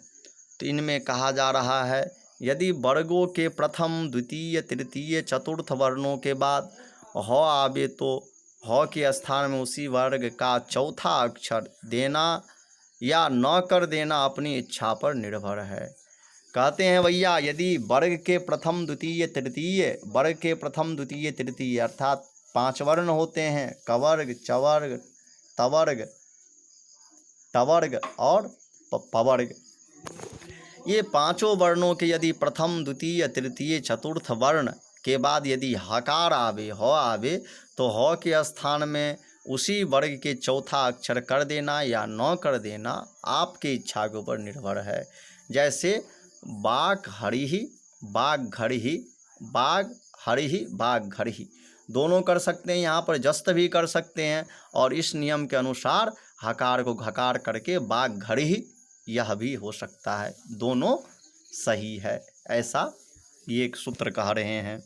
तो इनमें कहा जा रहा है, यदि वर्गों के प्रथम, द्वितीय, तृतीय, चतुर्थ वर्णों के बाद ह आवे तो ह के स्थान में उसी वर्ग का चौथा अक्षर देना या न कर देना अपनी इच्छा पर निर्भर है। कहते हैं भैया, यदि वर्ग के प्रथम, द्वितीय, तृतीय, वर्ग के प्रथम, द्वितीय, तृतीय अर्थात 5 वर्ण होते हैं, कवर्ग, चवर्ग, तवर्ग, टवर्ग और पवर्ग। ये 5 वर्णों के यदि प्रथम, द्वितीय, तृतीय, चतुर्थ वर्ण के बाद यदि हकार आवे, ह आवे, तो ह के स्थान में उसी वर्ग के चौथा अक्षर कर देना या न कर देना आपके इच्छा के ऊपर निर्भर है। जैसे बाघ हरिहि, बाघ घड़िहि, बाघ हरिहि, बाघ घड़िहि, दोनों कर सकते हैं। यहाँ पर जस्त भी कर सकते हैं और इस नियम के अनुसार हकार को घकार करके बाघ घड़िहि यह भी हो सकता है। दोनों सही है, ऐसा ये एक सूत्र कह रहे हैं।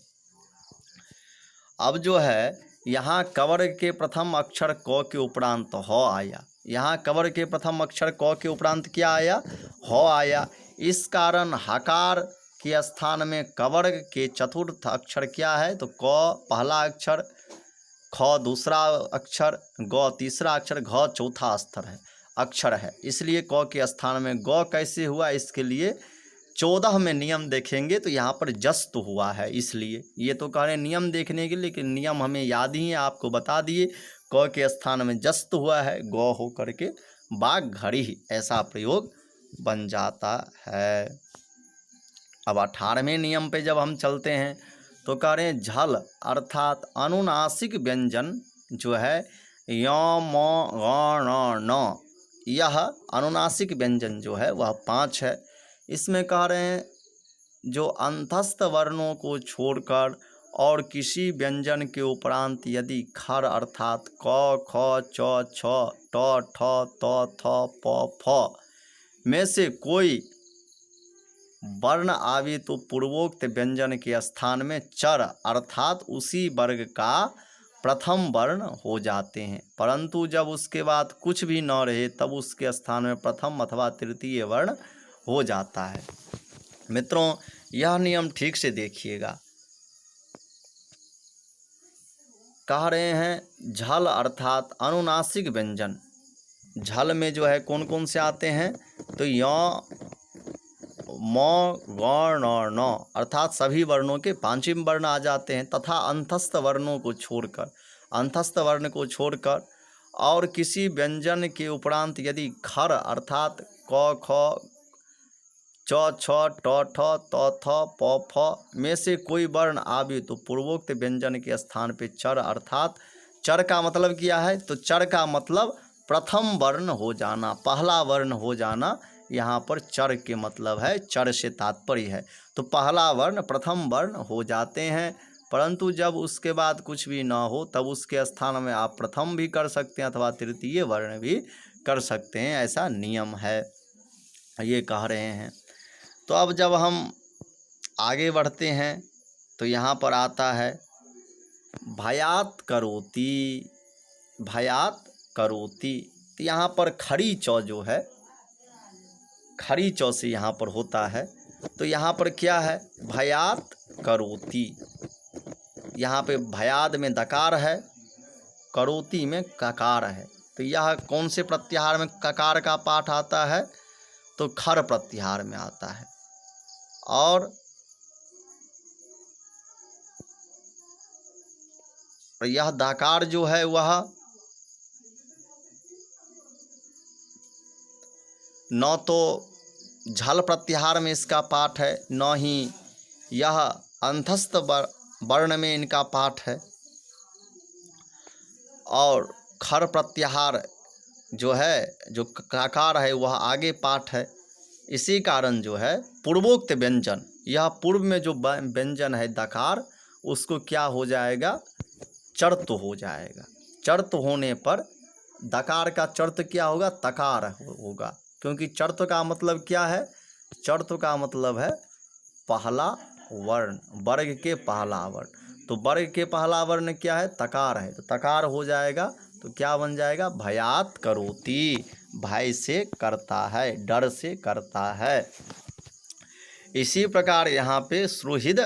अब जो है यहाँ कवर्ग के प्रथम अक्षर क के उपरांत ह आया। यहाँ कवर्ग के प्रथम अक्षर क के उपरांत क्या आया? ह आया। इस कारण हकार के स्थान में कवर्ग के चतुर्थ अक्षर क्या है? तो क पहला अक्षर, ख दूसरा अक्षर, ग तीसरा अक्षर, घ चौथा अक्षर है। इसलिए क के स्थान में ग कैसे हुआ? इसके लिए 14 में नियम देखेंगे तो यहाँ पर जस्त हुआ है। इसलिए ये तो कह रहे हैं नियम देखने के लिए, लेकिन नियम हमें याद ही है, आपको बता दिए। क के स्थान में जस्त हुआ है, ग हो करके बाघ घड़ी ही ऐसा प्रयोग बन जाता है। अब 18वें नियम पे जब हम चलते हैं तो कह रहे हैं झल अर्थात अनुनासिक व्यंजन जो है य, म, ग, न, यह अनुनासिक व्यंजन जो है वह 5 है। इसमें कह रहे हैं जो अंतस्थ वर्णों को छोड़कर और किसी व्यंजन के उपरांत यदि खर अर्थात क, ख, च, छ, ट, ठ, त, थ, प, फ में से कोई वर्ण आवे तो पूर्वोक्त व्यंजन के स्थान में चर अर्थात उसी वर्ग का प्रथम वर्ण हो जाते हैं। परंतु जब उसके बाद कुछ भी न रहे तब उसके स्थान में प्रथम अथवा तृतीय वर्ण हो जाता है। मित्रों, यह नियम ठीक से देखिएगा। कह रहे हैं झल अर्थात अनुनासिक व्यंजन। झल में जो है कौन कौन से आते हैं? तो य, म, ग, न अर्थात सभी वर्णों के 5वें वर्ण आ जाते हैं। तथा अंतस्थ वर्णों को छोड़कर, अंतस्थ वर्ण को छोड़कर और किसी व्यंजन के उपरांत यदि खर अर्थात क, ख, च, छ, ट, ठ, त, थ, प, फ में से कोई वर्ण आवे तो पूर्वोक्त व्यंजन के स्थान पे चर अर्थात चर का मतलब क्या है? तो चर का मतलब प्रथम वर्ण हो जाना, पहला वर्ण हो जाना। यहाँ पर चर के मतलब है, चर से तात्पर्य है। तो पहला वर्ण प्रथम वर्ण हो जाते हैं। परंतु जब उसके बाद कुछ भी ना हो तब उसके स्थान में आप प्रथम भी कर सकते हैं अथवा तृतीय वर्ण भी कर सकते हैं, ऐसा नियम है, ये कह रहे हैं। तो अब जब हम आगे बढ़ते हैं तो यहाँ पर आता है भयात करोति, भयात करोति। तो यहाँ पर खड़ी चौ जो है, खड़ी चौ से यहाँ पर होता है। तो यहाँ पर क्या है? भयात करोति। यहाँ पे भयाद में दकार है, करोति में ककार है। तो यह कौन से प्रत्याहार में ककार का पाठ आता है? तो खर प्रत्याहार में आता है। और यह दाकार जो है वह न तो झल प्रत्याहार में इसका पाठ है, न ही यह अंतस्थ वर्ण में इनका पाठ है। और खर प्रत्याहार जो है, जो ककार है वह आगे पाठ है। इसी कारण जो है पूर्वोक्त व्यंजन, यह पूर्व में जो व्यंजन है दकार, उसको क्या हो जाएगा, चर्त हो जाएगा। चर्त होने पर दकार का चर्त क्या होगा, तकार होगा। क्योंकि चर्त का मतलब क्या है, चर्त का मतलब है पहला वर्ण, वर्ग के पहला वर्ण। तो वर्ग के पहला वर्ण क्या है, तकार है, तो तकार हो जाएगा। तो क्या बन जाएगा, भयात करोति, भय से करता है, डर से करता है। इसी प्रकार यहाँ पे सुहृद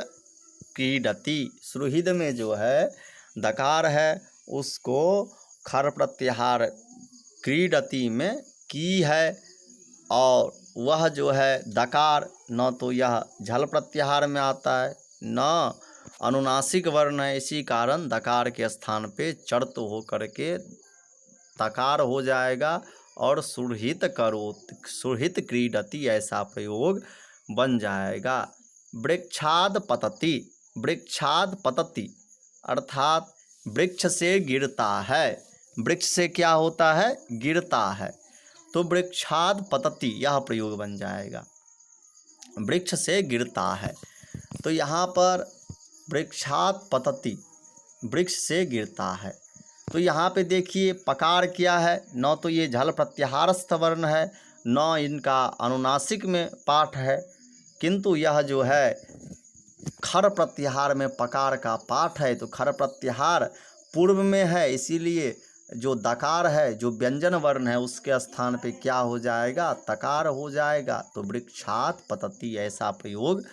क्रीडति, सुहृद में जो है दकार है उसको खर प्रत्याहार क्रीडति में की है, और वह जो है दकार न तो यह झल प्रत्याहार में आता है न अनुनासिक वर्ण है। इसी कारण दकार के स्थान पे चर्त हो करके तकार हो जाएगा और सुरहित करो, सुरहित क्रीडति ऐसा प्रयोग बन जाएगा। वृक्षाद पतति, वृक्षाद पतति अर्थात वृक्ष से गिरता है, वृक्ष से क्या होता है, गिरता है। तो वृक्षाद पतति यह प्रयोग बन जाएगा, वृक्ष से गिरता है। तो यहाँ पर वृक्षाद पतति, वृक्ष से गिरता है। तो यहाँ पे देखिए पकार क्या है, न तो ये झल प्रत्याहारस्थ वर्ण है, न इनका अनुनासिक में पाठ है, किंतु यह जो है खर प्रत्याहार में पकार का पाठ है। तो खर प्रत्याहार पूर्व में है, इसीलिए जो दकार है, जो व्यंजन वर्ण है, उसके स्थान पे क्या हो जाएगा, तकार हो जाएगा। तो वृक्षात पतति ऐसा प्रयोग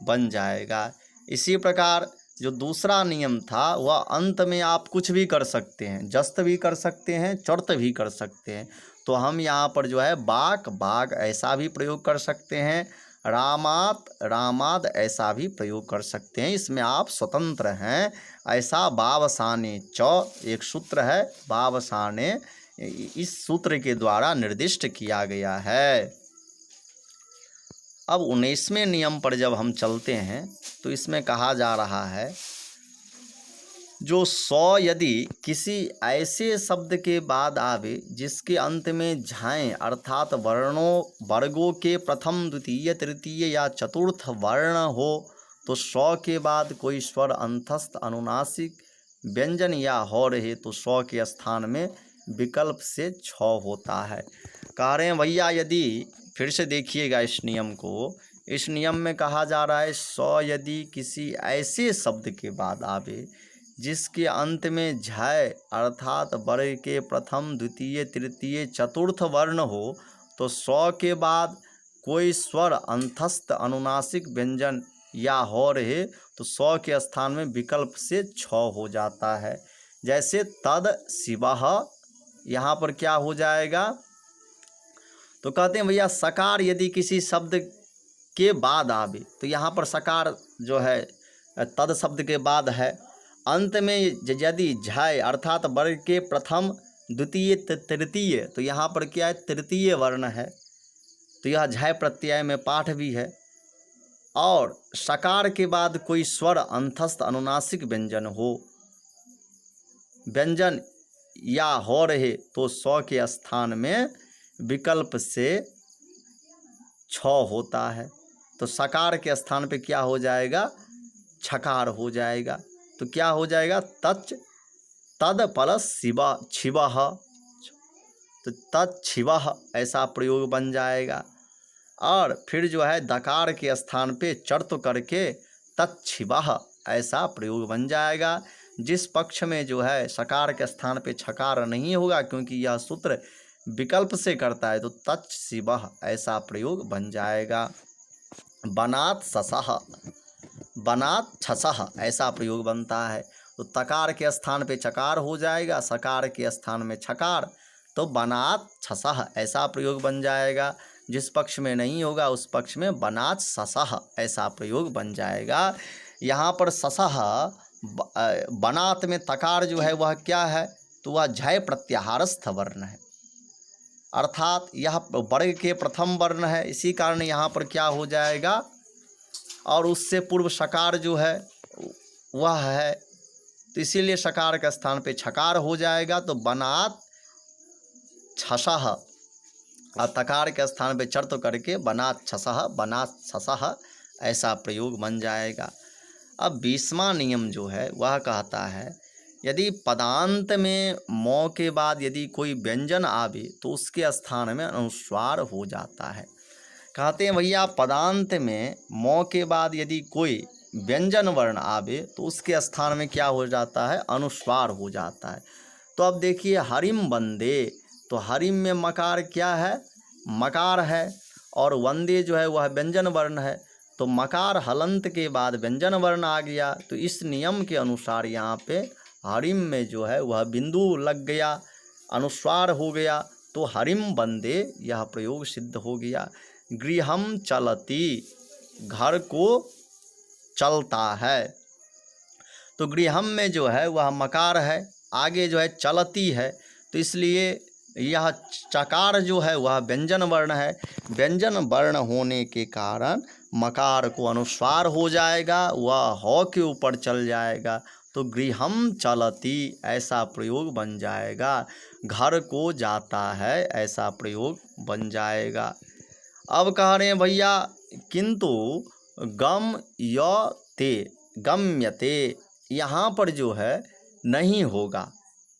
बन जाएगा। इसी प्रकार जो दूसरा नियम था वह अंत में आप कुछ भी कर सकते हैं, जस्त भी कर सकते हैं, चर्त भी कर सकते हैं। तो हम यहाँ पर जो है बाक बाग ऐसा भी प्रयोग कर सकते हैं, रामात रामाद ऐसा भी प्रयोग कर सकते हैं। इसमें आप स्वतंत्र हैं। ऐसा बावसाने च एक सूत्र है, बावसाने इस सूत्र के द्वारा निर्दिष्ट किया गया है। अब 19वें नियम पर जब हम चलते हैं तो इसमें कहा जा रहा है जो सौ यदि किसी ऐसे शब्द के बाद आवे जिसके अंत में झाएँ अर्थात वर्गों के प्रथम द्वितीय तृतीय या चतुर्थ वर्ण हो, तो सौ के बाद कोई स्वर अंतस्थ अनुनासिक व्यंजन या हो रहे तो सौ के स्थान में विकल्प से छ होता है। कह रहे हैं भैया, यदि फिर से देखिएगा इस नियम को, इस नियम में कहा जा रहा है सौ यदि किसी ऐसे शब्द के बाद आवे जिसके अंत में झय अर्थात वर्ग के प्रथम द्वितीय तृतीय चतुर्थ वर्ण हो, तो सौ के बाद कोई स्वर अंतस्थ अनुनासिक व्यंजन या हो रहे तो सौ के स्थान में विकल्प से छ हो जाता है। जैसे तद शिवः, यहाँ पर क्या हो जाएगा, तो कहते हैं भैया सकार यदि किसी शब्द के बाद आवे, तो यहाँ पर सकार जो है तद शब्द के बाद है, अंत में यदि झय अर्थात वर्ग के प्रथम द्वितीय तृतीय, तो यहाँ पर क्या है, तृतीय वर्ण है, तो यह झय प्रत्यय में पाठ भी है। और सकार के बाद कोई स्वर अंतस्थ अनुनासिक व्यंजन हो, व्यंजन या हो रहे तो सौ के स्थान में विकल्प से छ होता है। तो सकार के स्थान पे क्या हो जाएगा, छकार हो जाएगा। तो क्या हो जाएगा, तच तद प्लस शिवा छिवः, तो तच्छिवः ऐसा प्रयोग बन जाएगा। और फिर जो है दकार के स्थान पे चर्त करके तच्छिवः ऐसा प्रयोग बन जाएगा। जिस पक्ष में जो है सकार के स्थान पे छकार नहीं होगा, क्योंकि यह सूत्र विकल्प से करता है, तो तच्छिवः ऐसा प्रयोग बन जाएगा। बनात ससः, बनात छसः ऐसा प्रयोग बनता है। तो तकार के स्थान पे चकार हो जाएगा, सकार के स्थान में छकार, तो बनात छसः ऐसा प्रयोग बन जाएगा। जिस पक्ष में नहीं होगा उस पक्ष में बनात ससः ऐसा प्रयोग बन जाएगा। यहाँ पर ससः बनात में तकार जो है वह क्या है, तो वह झय प्रत्याहारस्थ वर्ण है, अर्थात यह वर्ग के प्रथम वर्ण है। इसी कारण यहाँ पर क्या हो जाएगा, और उससे पूर्व सकार जो है वह है, तो इसीलिए सकार के स्थान पे छकार हो जाएगा। तो बनात छसः, तकार के स्थान पे चर्त करके बना छसः, बना छसः ऐसा प्रयोग बन जाएगा। अब 20वां नियम जो है वह कहता है यदि पदांत में मौ के बाद यदि कोई व्यंजन आवे तो उसके स्थान में अनुस्वार हो जाता है। कहते हैं भैया पदांत में मौ के बाद यदि कोई व्यंजन वर्ण आवे तो उसके स्थान में क्या हो जाता है, अनुस्वार हो जाता है। तो अब देखिए हरिम वंदे, तो हरिम में मकार क्या है, मकार है, और वंदे जो है वह व्यंजन वर्ण है। तो मकार हलंत के बाद व्यंजन वर्ण आ गया, तो इस नियम के अनुसार यहाँ पे हरिम में जो है वह बिंदु लग गया, अनुस्वार हो गया, तो हरिम वंदे यह प्रयोग सिद्ध हो गया। गृहम चलती, घर को चलता है, तो गृहम में जो है वह मकार है, आगे जो है चलती है, तो इसलिए यह चकार जो है वह व्यंजन वर्ण है। व्यंजन वर्ण होने के कारण मकार को अनुस्वार हो जाएगा, वह ह के ऊपर चल जाएगा, तो गृहम चलती ऐसा प्रयोग बन जाएगा। घर को जाता है ऐसा प्रयोग बन जाएगा। अब कह रहे हैं भैया किंतु गम्यते, गम्यते यहाँ पर जो है नहीं होगा,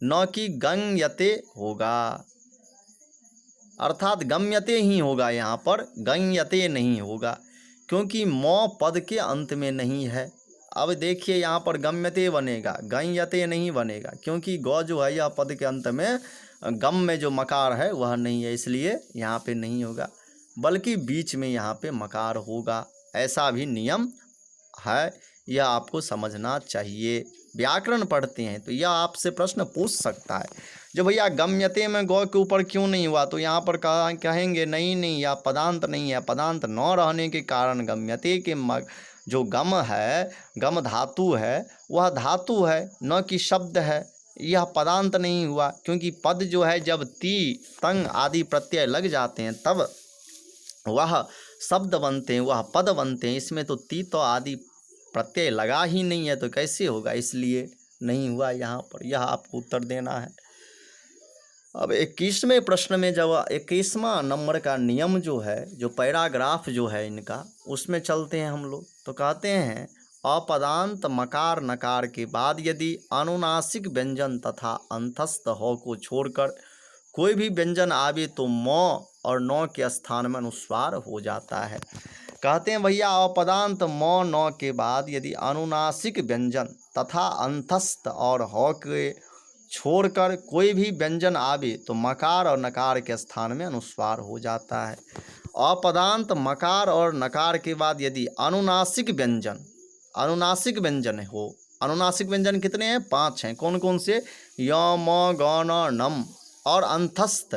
न कि गंयते होगा, अर्थात गम्यते ही होगा, यहाँ पर गंयते नहीं होगा, क्योंकि मौ पद के अंत में नहीं है। अब देखिए यहाँ पर गम्यते बनेगा, गंयते नहीं बनेगा, क्योंकि गौ जो है यह पद के अंत में, गम में जो मकार है वह नहीं है, इसलिए यहाँ पे नहीं होगा, बल्कि बीच में यहाँ पे मकार होगा। ऐसा भी नियम है, यह आपको समझना चाहिए। व्याकरण पढ़ते हैं तो यह आपसे प्रश्न पूछ सकता है, जो भैया गम्यते में गौ के ऊपर क्यों नहीं हुआ, तो यहाँ पर कहेंगे नहीं या पदांत नहीं है, पदांत न रहने के कारण गम्यते के जो गम है, गम धातु है, वह धातु है न कि शब्द है, यह पदांत नहीं हुआ, क्योंकि पद जो है जब ती तंग आदि प्रत्यय लग जाते हैं तब वह शब्द बनते हैं, वह पद बनते हैं। इसमें तो ती तो आदि प्रत्यय लगा ही नहीं है, तो कैसे होगा, इसलिए नहीं हुआ यहाँ पर, यह आपको उत्तर देना है। अब 21वें प्रश्न में जब 21वां नंबर का नियम जो है, जो पैराग्राफ जो है इनका, उसमें चलते हैं हम लोग। तो कहते हैं अपदांत मकार नकार के बाद यदि अनुनासिक व्यंजन तथा अंतस्थ हो को छोड़कर कोई भी व्यंजन आवे तो मौ और नौ के स्थान में अनुस्वार हो जाता है। कहते हैं भैया अपदांत मौ नौ के बाद यदि अनुनासिक व्यंजन तथा अंतस्थ और हो के छोड़कर कोई भी व्यंजन आवे तो मकार और नकार के स्थान में अनुस्वार हो जाता है। अपदांत मकार और नकार के बाद यदि अनुनासिक व्यंजन हो, अनुनासिक व्यंजन कितने हैं, 5 हैं, कौन कौन से, य म ग न नम, और अंतस्थ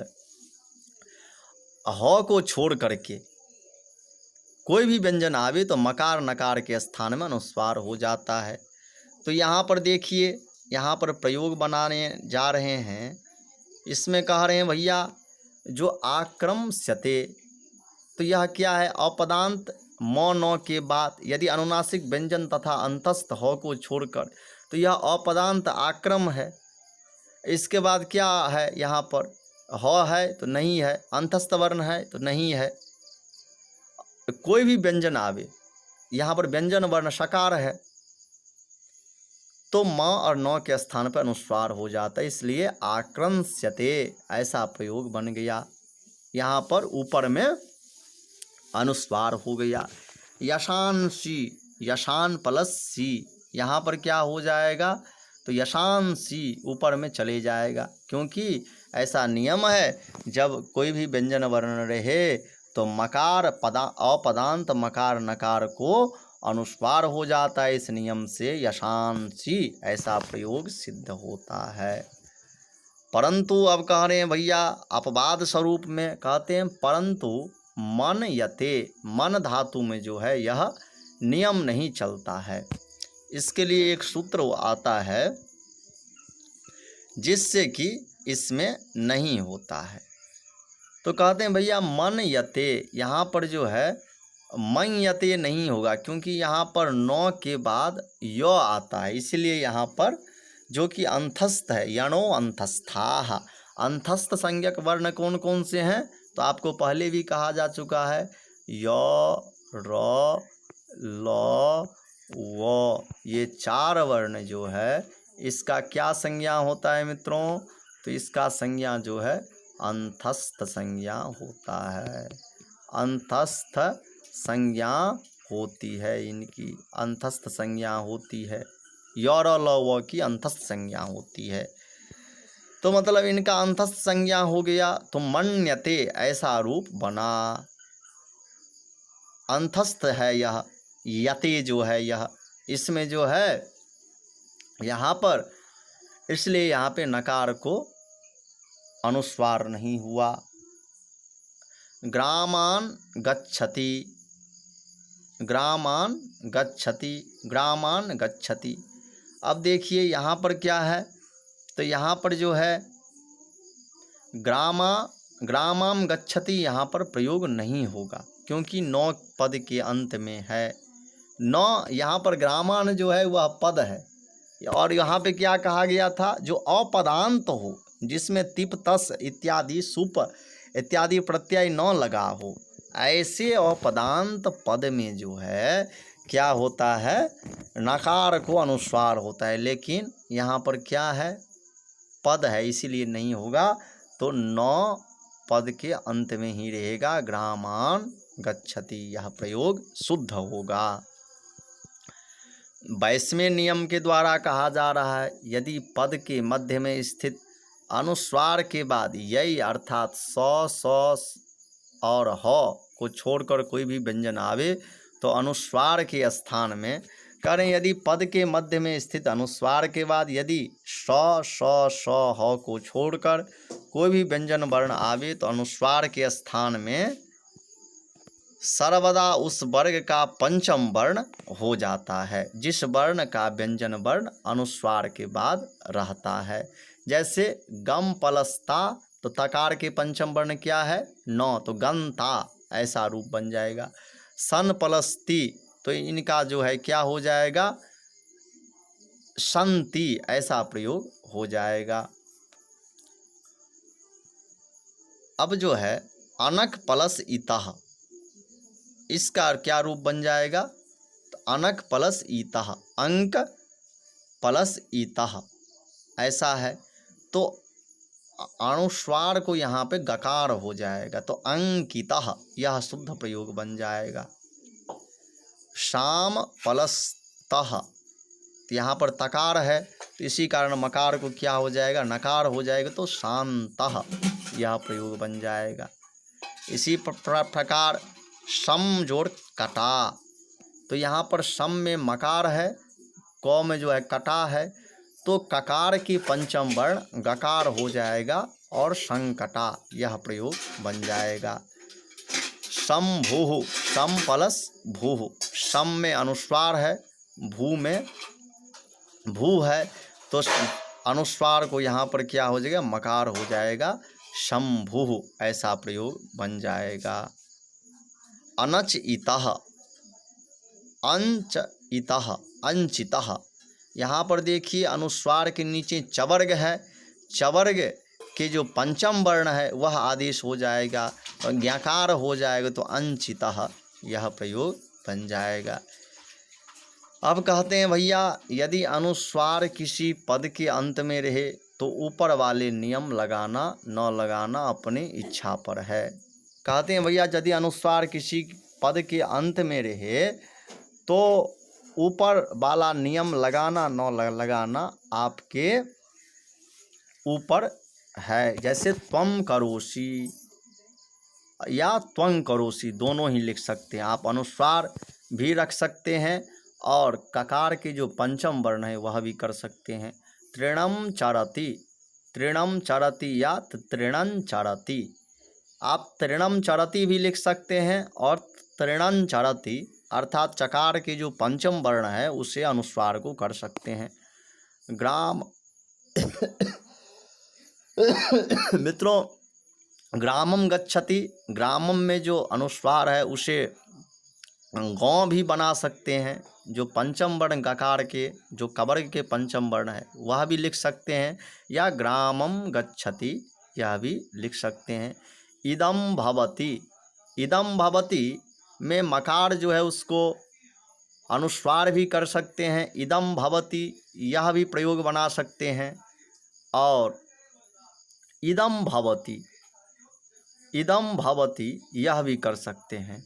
ह को छोड़ करके कोई भी व्यंजन आवे तो मकार नकार के स्थान में अनुस्वार हो जाता है। तो यहाँ पर देखिए, यहाँ पर प्रयोग बनाने जा रहे हैं, इसमें कह रहे हैं भैया जो आक्रम्स्यते, तो यह क्या है, अपदांत मौ नौ के बाद यदि अनुनासिक व्यंजन तथा अंतस्थ हो को छोड़कर, तो यह अपदांत आक्रम है। इसके बाद क्या है, यहाँ पर हो है तो नहीं है, अंतस्थ वर्ण है तो नहीं है, कोई भी व्यंजन आवे, यहाँ पर व्यंजन वर्ण शकार है, तो म और नौ के स्थान पर अनुस्वार हो जाता है, इसलिए आक्रंस्यते ऐसा प्रयोग बन गया। यहाँ पर ऊपर में अनुस्वार हो गया। यशांसी, यशान प्लस सी, यहाँ पर क्या हो जाएगा, तो यशांसी ऊपर में चले जाएगा, क्योंकि ऐसा नियम है जब कोई भी व्यंजन वर्ण रहे तो मकार अपदांत मकार नकार को अनुस्वार हो जाता है। इस नियम से यशांसी ऐसा प्रयोग सिद्ध होता है। परंतु अब कह रहे हैं भैया अपवाद स्वरूप में, कहते हैं परंतु मन यते, मन धातु में जो है यह नियम नहीं चलता है। इसके लिए एक सूत्र आता है जिससे कि इसमें नहीं होता है। तो कहते हैं भैया मन यते, यहाँ पर जो है मन यते नहीं होगा, क्योंकि यहाँ पर नौ के बाद य आता है, इसलिए यहाँ पर जो कि अंतस्थ है, यणो अंतस्थाः, अंतस्थ संज्ञक वर्ण कौन कौन से हैं? तो आपको पहले भी कहा जा चुका है, य, र, ल, व, ये 4 वर्ण जो है इसका क्या संज्ञा होता है मित्रों? तो इसका संज्ञा जो है अंतस्थ संज्ञा होता है। अंतस्थ संज्ञा होती है, इनकी अंतस्थ संज्ञा होती है। य, र, ल, व की अंतस्थ संज्ञा होती है। तो मतलब इनका अंतस्थ संज्ञा हो गया तो मन्यते ऐसा रूप बना। अंतस्थ है यह, यते जो है यह, इसमें जो है यहाँ पर, इसलिए यहाँ पे नकार को अनुस्वार नहीं हुआ। ग्रामान गच्छति, ग्रामान गच्छति, ग्रामान गच्छति। अब देखिए यहाँ पर क्या है, तो यहाँ पर जो है ग्रामाम गच्छति यहाँ पर प्रयोग नहीं होगा, क्योंकि नौ पद के अंत में है। नौ यहाँ पर ग्रामान जो है वह पद है, और यहाँ पे क्या कहा गया था, जो अपदांत हो, जिसमें तिप तस इत्यादि सुप इत्यादि प्रत्यय न लगा हो, ऐसे अपदांत पद में जो है क्या होता है, नकार को अनुस्वार होता है। लेकिन यहाँ पर क्या है, पद है, इसीलिए नहीं होगा। तो 9 पद के अंत में ही रहेगा, ग्रामान गच्छति, यह प्रयोग शुद्ध होगा। 22वें नियम के द्वारा कहा जा रहा है, यदि पद के मध्य में स्थित अनुस्वार के बाद यही अर्थात स और ह को छोड़कर कोई भी व्यंजन आवे तो अनुस्वार के स्थान में करें। यदि पद के मध्य में स्थित अनुस्वार के बाद यदि स ह को छोड़कर कोई भी व्यंजन वर्ण आवे तो अनुस्वार के स्थान में सर्वदा उस वर्ग का पंचम वर्ण हो जाता है, जिस वर्ण का व्यंजन वर्ण अनुस्वार के बाद रहता है। जैसे गम पलस्ता, तो तकार के पंचम वर्ण क्या है, न, तो गंता ऐसा रूप बन जाएगा। सन पलस्ती, तो इनका जो है क्या हो जाएगा, संति ऐसा प्रयोग हो जाएगा। अब जो है अनक प्लस इतः, इसका क्या रूप बन जाएगा, तो अनक प्लस ईतः, अंक प्लस ईतः ऐसा है। तो अनुस्वार को यहाँ पे गकार हो जाएगा, तो अंकितः यह शुद्ध प्रयोग बन जाएगा। शाम प्लस तः, तो यहाँ पर तकार है, तो इसी कारण मकार को क्या हो जाएगा, नकार हो जाएगा, तो शांतः यह प्रयोग बन जाएगा। इसी प्रकार सम जोड़ कटा, तो यहाँ पर सम में मकार है, क में जो है कटा है, तो ककार की पंचम वर्ण गकार हो जाएगा और संकटा यह प्रयोग बन जाएगा। सम भूः, सम प्लस भूः, सम में अनुस्वार है, भू में भू है, तो अनुस्वार को यहाँ पर क्या हो जाएगा, मकार हो जाएगा, शंभुः ऐसा प्रयोग बन जाएगा। अनच इतः, अंच इतः, अंचितः, यहाँ पर देखिए अनुस्वार के नीचे चवर्ग है, चवर्ग के जो पंचम वर्ण है वह आदेश हो जाएगा और ज्ञाकार हो जाएगा, तो अंचितः यह प्रयोग बन जाएगा। अब कहते हैं भैया, यदि अनुस्वार किसी पद के अंत में रहे तो ऊपर वाले नियम लगाना न लगाना अपनी इच्छा पर है। कहते हैं भैया, यदि अनुस्वार किसी पद के अंत में रहे तो ऊपर वाला नियम लगाना न लगाना आपके ऊपर है। जैसे त्वम करोषि या त्वं करोषि दोनों ही लिख सकते हैं आप, अनुस्वार भी रख सकते हैं और ककार के जो पंचम वर्ण है वह भी कर सकते हैं। तृणम चरति, तृणम चरति या तृणं चरति, आप तृणम चरति भी लिख सकते हैं और तृणं चरति अर्थात चकार के जो पंचम वर्ण है उसे अनुस्वार को कर सकते हैं। ग्राम मित्रों, ग्रामम गच्छति, ग्रामम में जो अनुस्वार है उसे गौ भी बना सकते हैं, जो पंचम वर्ण गकार के जो कवर्ग के पंचम वर्ण है वह भी लिख सकते हैं, या ग्रामम गच्छति यह भी लिख सकते हैं। इदम भवति, इदम भवति में मकार जो है उसको अनुस्वार भी कर सकते हैं। इदम भवति यह भी प्रयोग बना सकते हैं। और इदम भवति, इदम भवति यह भी कर सकते हैं।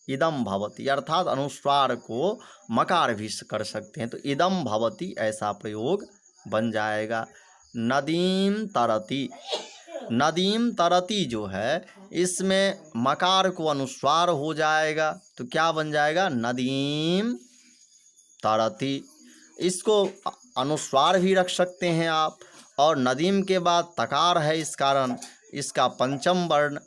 इदम भवति अर्थात अनुस्वार को मकार भी कर सकते हैं, तो इदम भवति ऐसा प्रयोग बन जाएगा। नदीम तरति, नदीम तरति जो है इसमें मकार को अनुस्वार हो जाएगा, तो क्या बन जाएगा? नदीम तरति। इसको अनुस्वार भी रख सकते हैं आप, और नदीम के बाद तकार है, इस कारण इसका पंचम वर्ण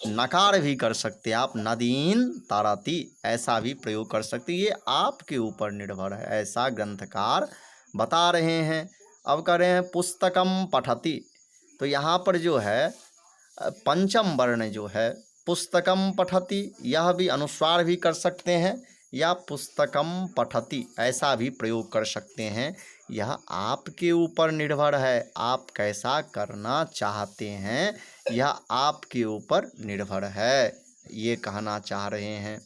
नकार भी कर सकते हैं आप। नदीन तरति ऐसा भी प्रयोग कर सकते हैं। ये आपके ऊपर निर्भर है, ऐसा ग्रंथकार बता रहे हैं। अब कर रहे हैं पुस्तकम पठति, तो यहाँ पर जो है पंचम वर्ण जो है पुस्तकम पठति, यह भी अनुस्वार भी कर सकते हैं, या पुस्तकम पठति ऐसा भी प्रयोग कर सकते हैं। यह आपके ऊपर निर्भर है, आप कैसा करना चाहते हैं यह आपके ऊपर निर्भर है, ये कहना चाह रहे हैं।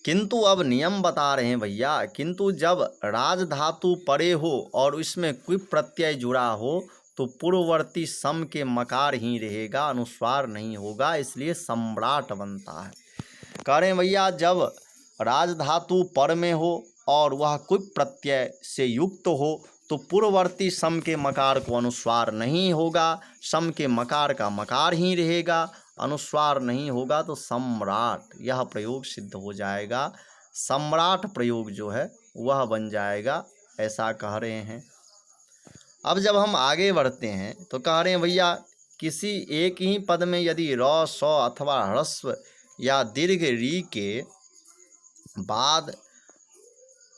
किंतु अब नियम बता रहे हैं भैया, किंतु जब राज धातु परे हो और इसमें क्विप प्रत्यय जुड़ा हो तो पूर्ववर्ती सम के मकार ही रहेगा, अनुस्वार नहीं होगा, इसलिए सम्राट बनता है। कह रहे हैं भैया जब राज धातु पर में हो और वह क्विप प्रत्यय से युक्त हो तो पूर्ववर्ती सम के मकार को अनुस्वार नहीं होगा, सम के मकार का मकार ही रहेगा, अनुस्वार नहीं होगा, तो सम्राट यह प्रयोग सिद्ध हो जाएगा। सम्राट प्रयोग जो है वह बन जाएगा, ऐसा कह रहे हैं। अब जब हम आगे बढ़ते हैं तो कह रहे हैं भैया किसी एक ही पद में यदि र स अथवा ह्रस्व या दीर्घ री के बाद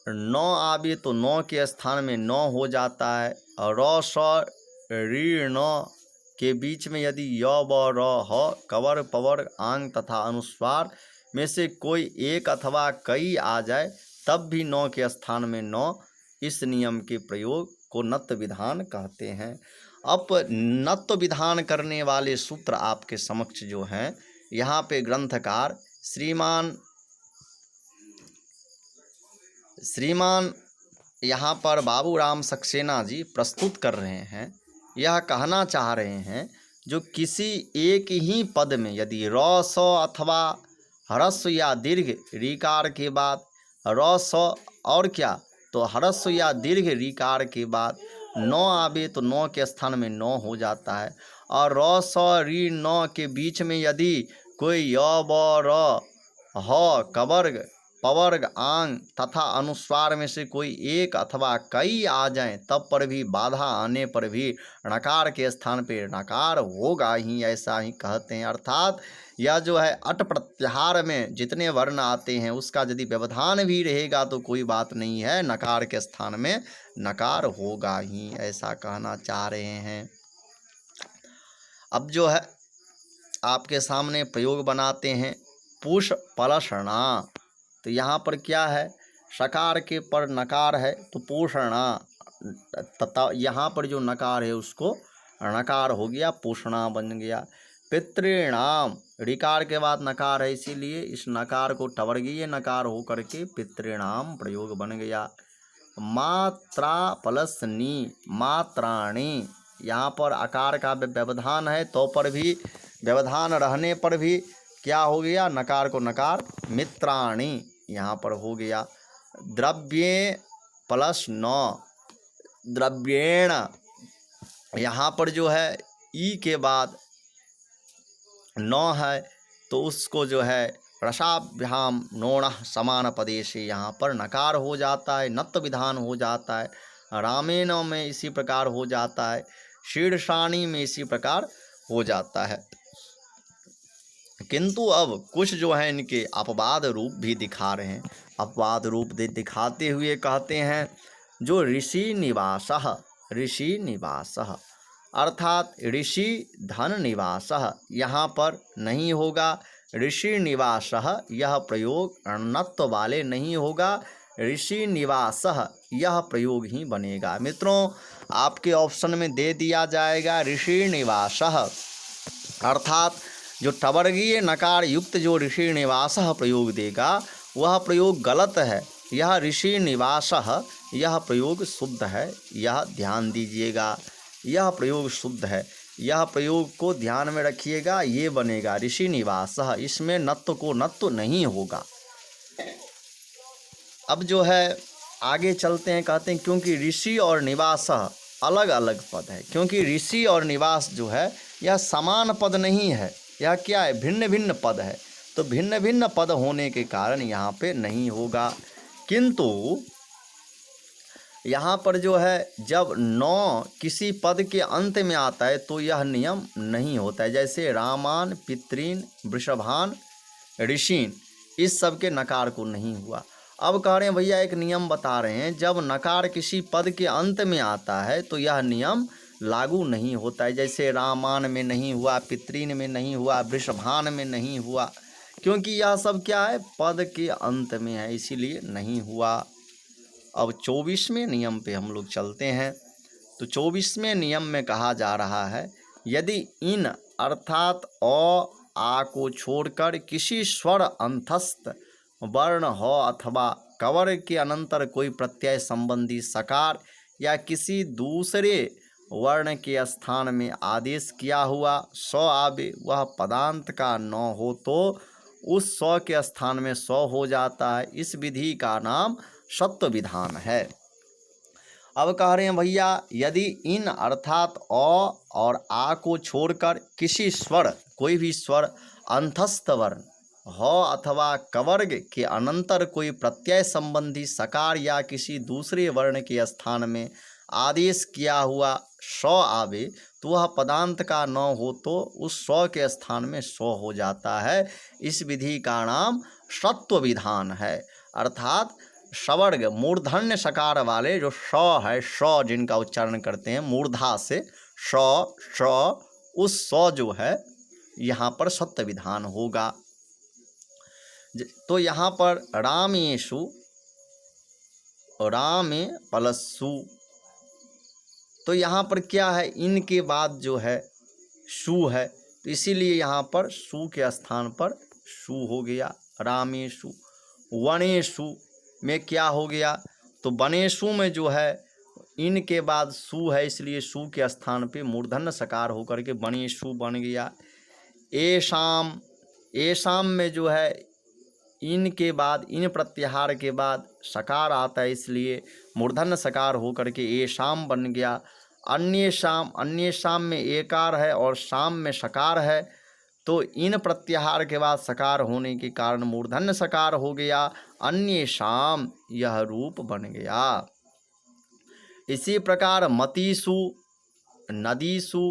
नौ आवे तो नौ के स्थान में नौ हो जाता है, और र स री न के बीच में यदि य व र ह कवर पवर आंग तथा अनुस्वार में से कोई एक अथवा कई आ जाए तब भी नौ के स्थान में नौ, इस नियम के प्रयोग को नत्व विधान कहते हैं। अब नत्व विधान करने वाले सूत्र आपके समक्ष जो हैं, यहाँ पे ग्रंथकार श्रीमान यहाँ पर बाबूराम सक्सेना जी प्रस्तुत कर रहे हैं। यह कहना चाह रहे हैं जो किसी एक ही पद में यदि र स अथवा ह्रस्व या दीर्घ रीकार के बाद र स और क्या तो ह्रस्व या दीर्घ रीकार के बाद नौ आवे तो नौ के स्थान में नौ हो जाता है, और र स री नौ के बीच में यदि कोई य व र ह कवर्ग पवर्ग आंग तथा अनुस्वार में से कोई एक अथवा कई आ जाएं तब पर भी बाधा आने पर भी णकार के स्थान पे णकार होगा ही, ऐसा ही कहते हैं। अर्थात यह जो है अट प्रत्याहार में जितने वर्ण आते हैं उसका यदि व्यवधान भी रहेगा तो कोई बात नहीं है, नकार के स्थान में नकार होगा ही, ऐसा कहना चाह रहे हैं। अब जो है आपके सामने प्रयोग बनाते हैं पुष पलषणा, तो यहाँ पर क्या है, सकार के पर नकार है तो पोषणा, तथा यहाँ पर जो नकार है उसको णकार हो गया, पोषणा बन गया। पितृणाम ऋकार के बाद नकार है, इसीलिए इस नकार को टवर्गीय नकार हो करके पितृणाम प्रयोग बन गया। मात्रा प्लस नी मात्राणी, यहाँ पर आकार का व्यवधान है तो पर भी व्यवधान रहने पर भी क्या हो गया, नकार को नकार मित्राणी यहाँ पर हो गया। द्रव्ये प्लस नौ द्रव्येण, यहाँ पर जो है ई के बाद नौ है तो उसको जो है रसाभ्याम नोण समान पदे से यहाँ पर नकार हो जाता है, नत्व विधान हो जाता है। रामेण में इसी प्रकार हो जाता है, शीर्षाणी में इसी प्रकार हो जाता है। किंतु अब कुछ जो है इनके अपवाद रूप भी दिखा रहे हैं। अपवाद रूप दिखाते हुए कहते हैं जो ऋषि निवासः अर्थात ऋषि धन निवासः यहाँ पर नहीं होगा, ऋषि निवासः यह प्रयोग णत्व वाले नहीं होगा। ऋषि निवासः यह प्रयोग ही बनेगा। मित्रों, आपके ऑप्शन में दे दिया जाएगा ऋषि निवासः, अर्थात जो टवर्गीय नकार युक्त जो ऋषि निवासः प्रयोग देगा वह प्रयोग गलत है। यह ऋषि निवासः यह प्रयोग शुद्ध है, यह ध्यान दीजिएगा, यह प्रयोग शुद्ध है, यह प्रयोग को ध्यान में रखिएगा। ये बनेगा ऋषि निवासः, इसमें नत्व को नत्व नहीं होगा। अब जो है आगे चलते हैं, कहते हैं क्योंकि ऋषि और निवास अलग अलग पद है। क्योंकि ऋषि और निवास जो है यह समान पद नहीं है, यह क्या है, भिन्न भिन्न पद है। तो भिन्न भिन्न पद होने के कारण यहाँ पे नहीं होगा। किंतु यहाँ पर जो है जब नौ किसी पद के अंत में आता है तो यह नियम नहीं होता है। जैसे रामान, पितृन, वृषभान, ऋषिन, इस सब के नकार को नहीं हुआ। अब कह रहे हैं भैया एक नियम बता रहे हैं, जब नकार किसी पद के अंत में आता है तो यह नियम लागू नहीं होता है। जैसे रामान में नहीं हुआ, पितृन में नहीं हुआ, वृषभान में नहीं हुआ, क्योंकि यह सब क्या है, पद के अंत में है, इसीलिए नहीं हुआ। अब 24वें नियम पे हम लोग चलते हैं। तो 24वें नियम में कहा जा रहा है, यदि इन अर्थात अ, आ को छोड़कर किसी स्वर अंतस्थ वर्ण हो अथवा कवर के अनंतर कोई प्रत्यय संबंधी सकार या किसी दूसरे वर्ण के स्थान में आदेश किया हुआ स आवे, वह पदांत का न हो तो उस स के स्थान में स हो जाता है। इस विधि का नाम सत्व विधान है। अब कह रहे हैं भैया यदि इन अर्थात अ और आ को छोड़कर किसी स्वर, कोई भी स्वर अंतस्थ वर्ण हो अथवा कवर्ग के अनंतर कोई प्रत्यय संबंधी सकार या किसी दूसरे वर्ण के स्थान में आदेश किया हुआ स आवे तो वह पदांत का न हो तो उस स के स्थान में स हो जाता है। इस विधि का नाम सत्व विधान है। अर्थात सवर्ग मूर्धन्य सकार वाले जो स है, स जिनका उच्चारण करते हैं मूर्धा से स, उस स जो है यहाँ पर सत्व विधान होगा। तो यहाँ पर रामेषु, रामे पलस्सु, तो यहाँ पर क्या है, इनके बाद जो है सु है, तो इसीलिए यहाँ पर सु के स्थान पर सु हो गया। रामेषु। वनेषु में क्या हो गया, तो वनेषु में जो है इनके बाद सु है, इसलिए सु के स्थान पे मूर्धन्य सकार होकर के वनेषु बन गया। एषाम, एषाम में जो है इनके बाद, इन प्रत्याहार के बाद सकार आता है, इसलिए मूर्धन्य सकार होकर के एषाम बन गया। अन्येषाम, अन्येषाम में एकार है और शाम में सकार है, तो इन प्रत्याहार के बाद सकार होने के कारण मूर्धन्य सकार हो गया। अन्येषाम यह रूप बन गया। इसी प्रकार मतीषु, नदीषु,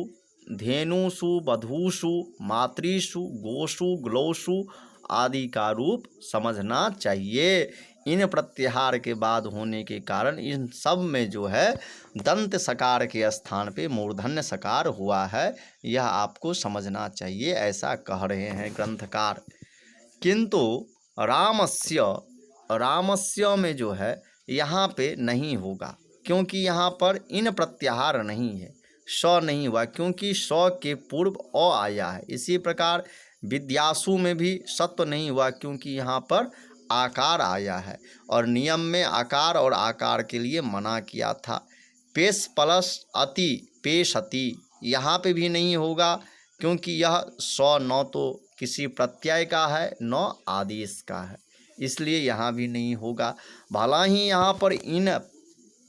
धेनुषु, वधूषु, मातृषु, गोषु, ग्लौषु आदि का रूप समझना चाहिए। इन प्रत्याहार के बाद होने के कारण इन सब में जो है दंत सकार के स्थान पे मूर्धन्य सकार हुआ है, यह आपको समझना चाहिए, ऐसा कह रहे हैं ग्रंथकार। किंतु रामस्य, रामस्य में जो है यहाँ पे नहीं होगा, क्योंकि यहाँ पर इन प्रत्याहार नहीं है, स नहीं हुआ, क्योंकि स के पूर्व अ आया है। इसी प्रकार विद्यासु में भी सत्व नहीं हुआ, क्योंकि यहाँ पर आकार आया है और नियम में आकार और आकार के लिए मना किया था। पेश प्लस अति, पेशति, यहाँ पे भी नहीं होगा, क्योंकि यह स न तो किसी प्रत्यय का है न आदेश का है, इसलिए यहाँ भी नहीं होगा। भला ही यहाँ पर इन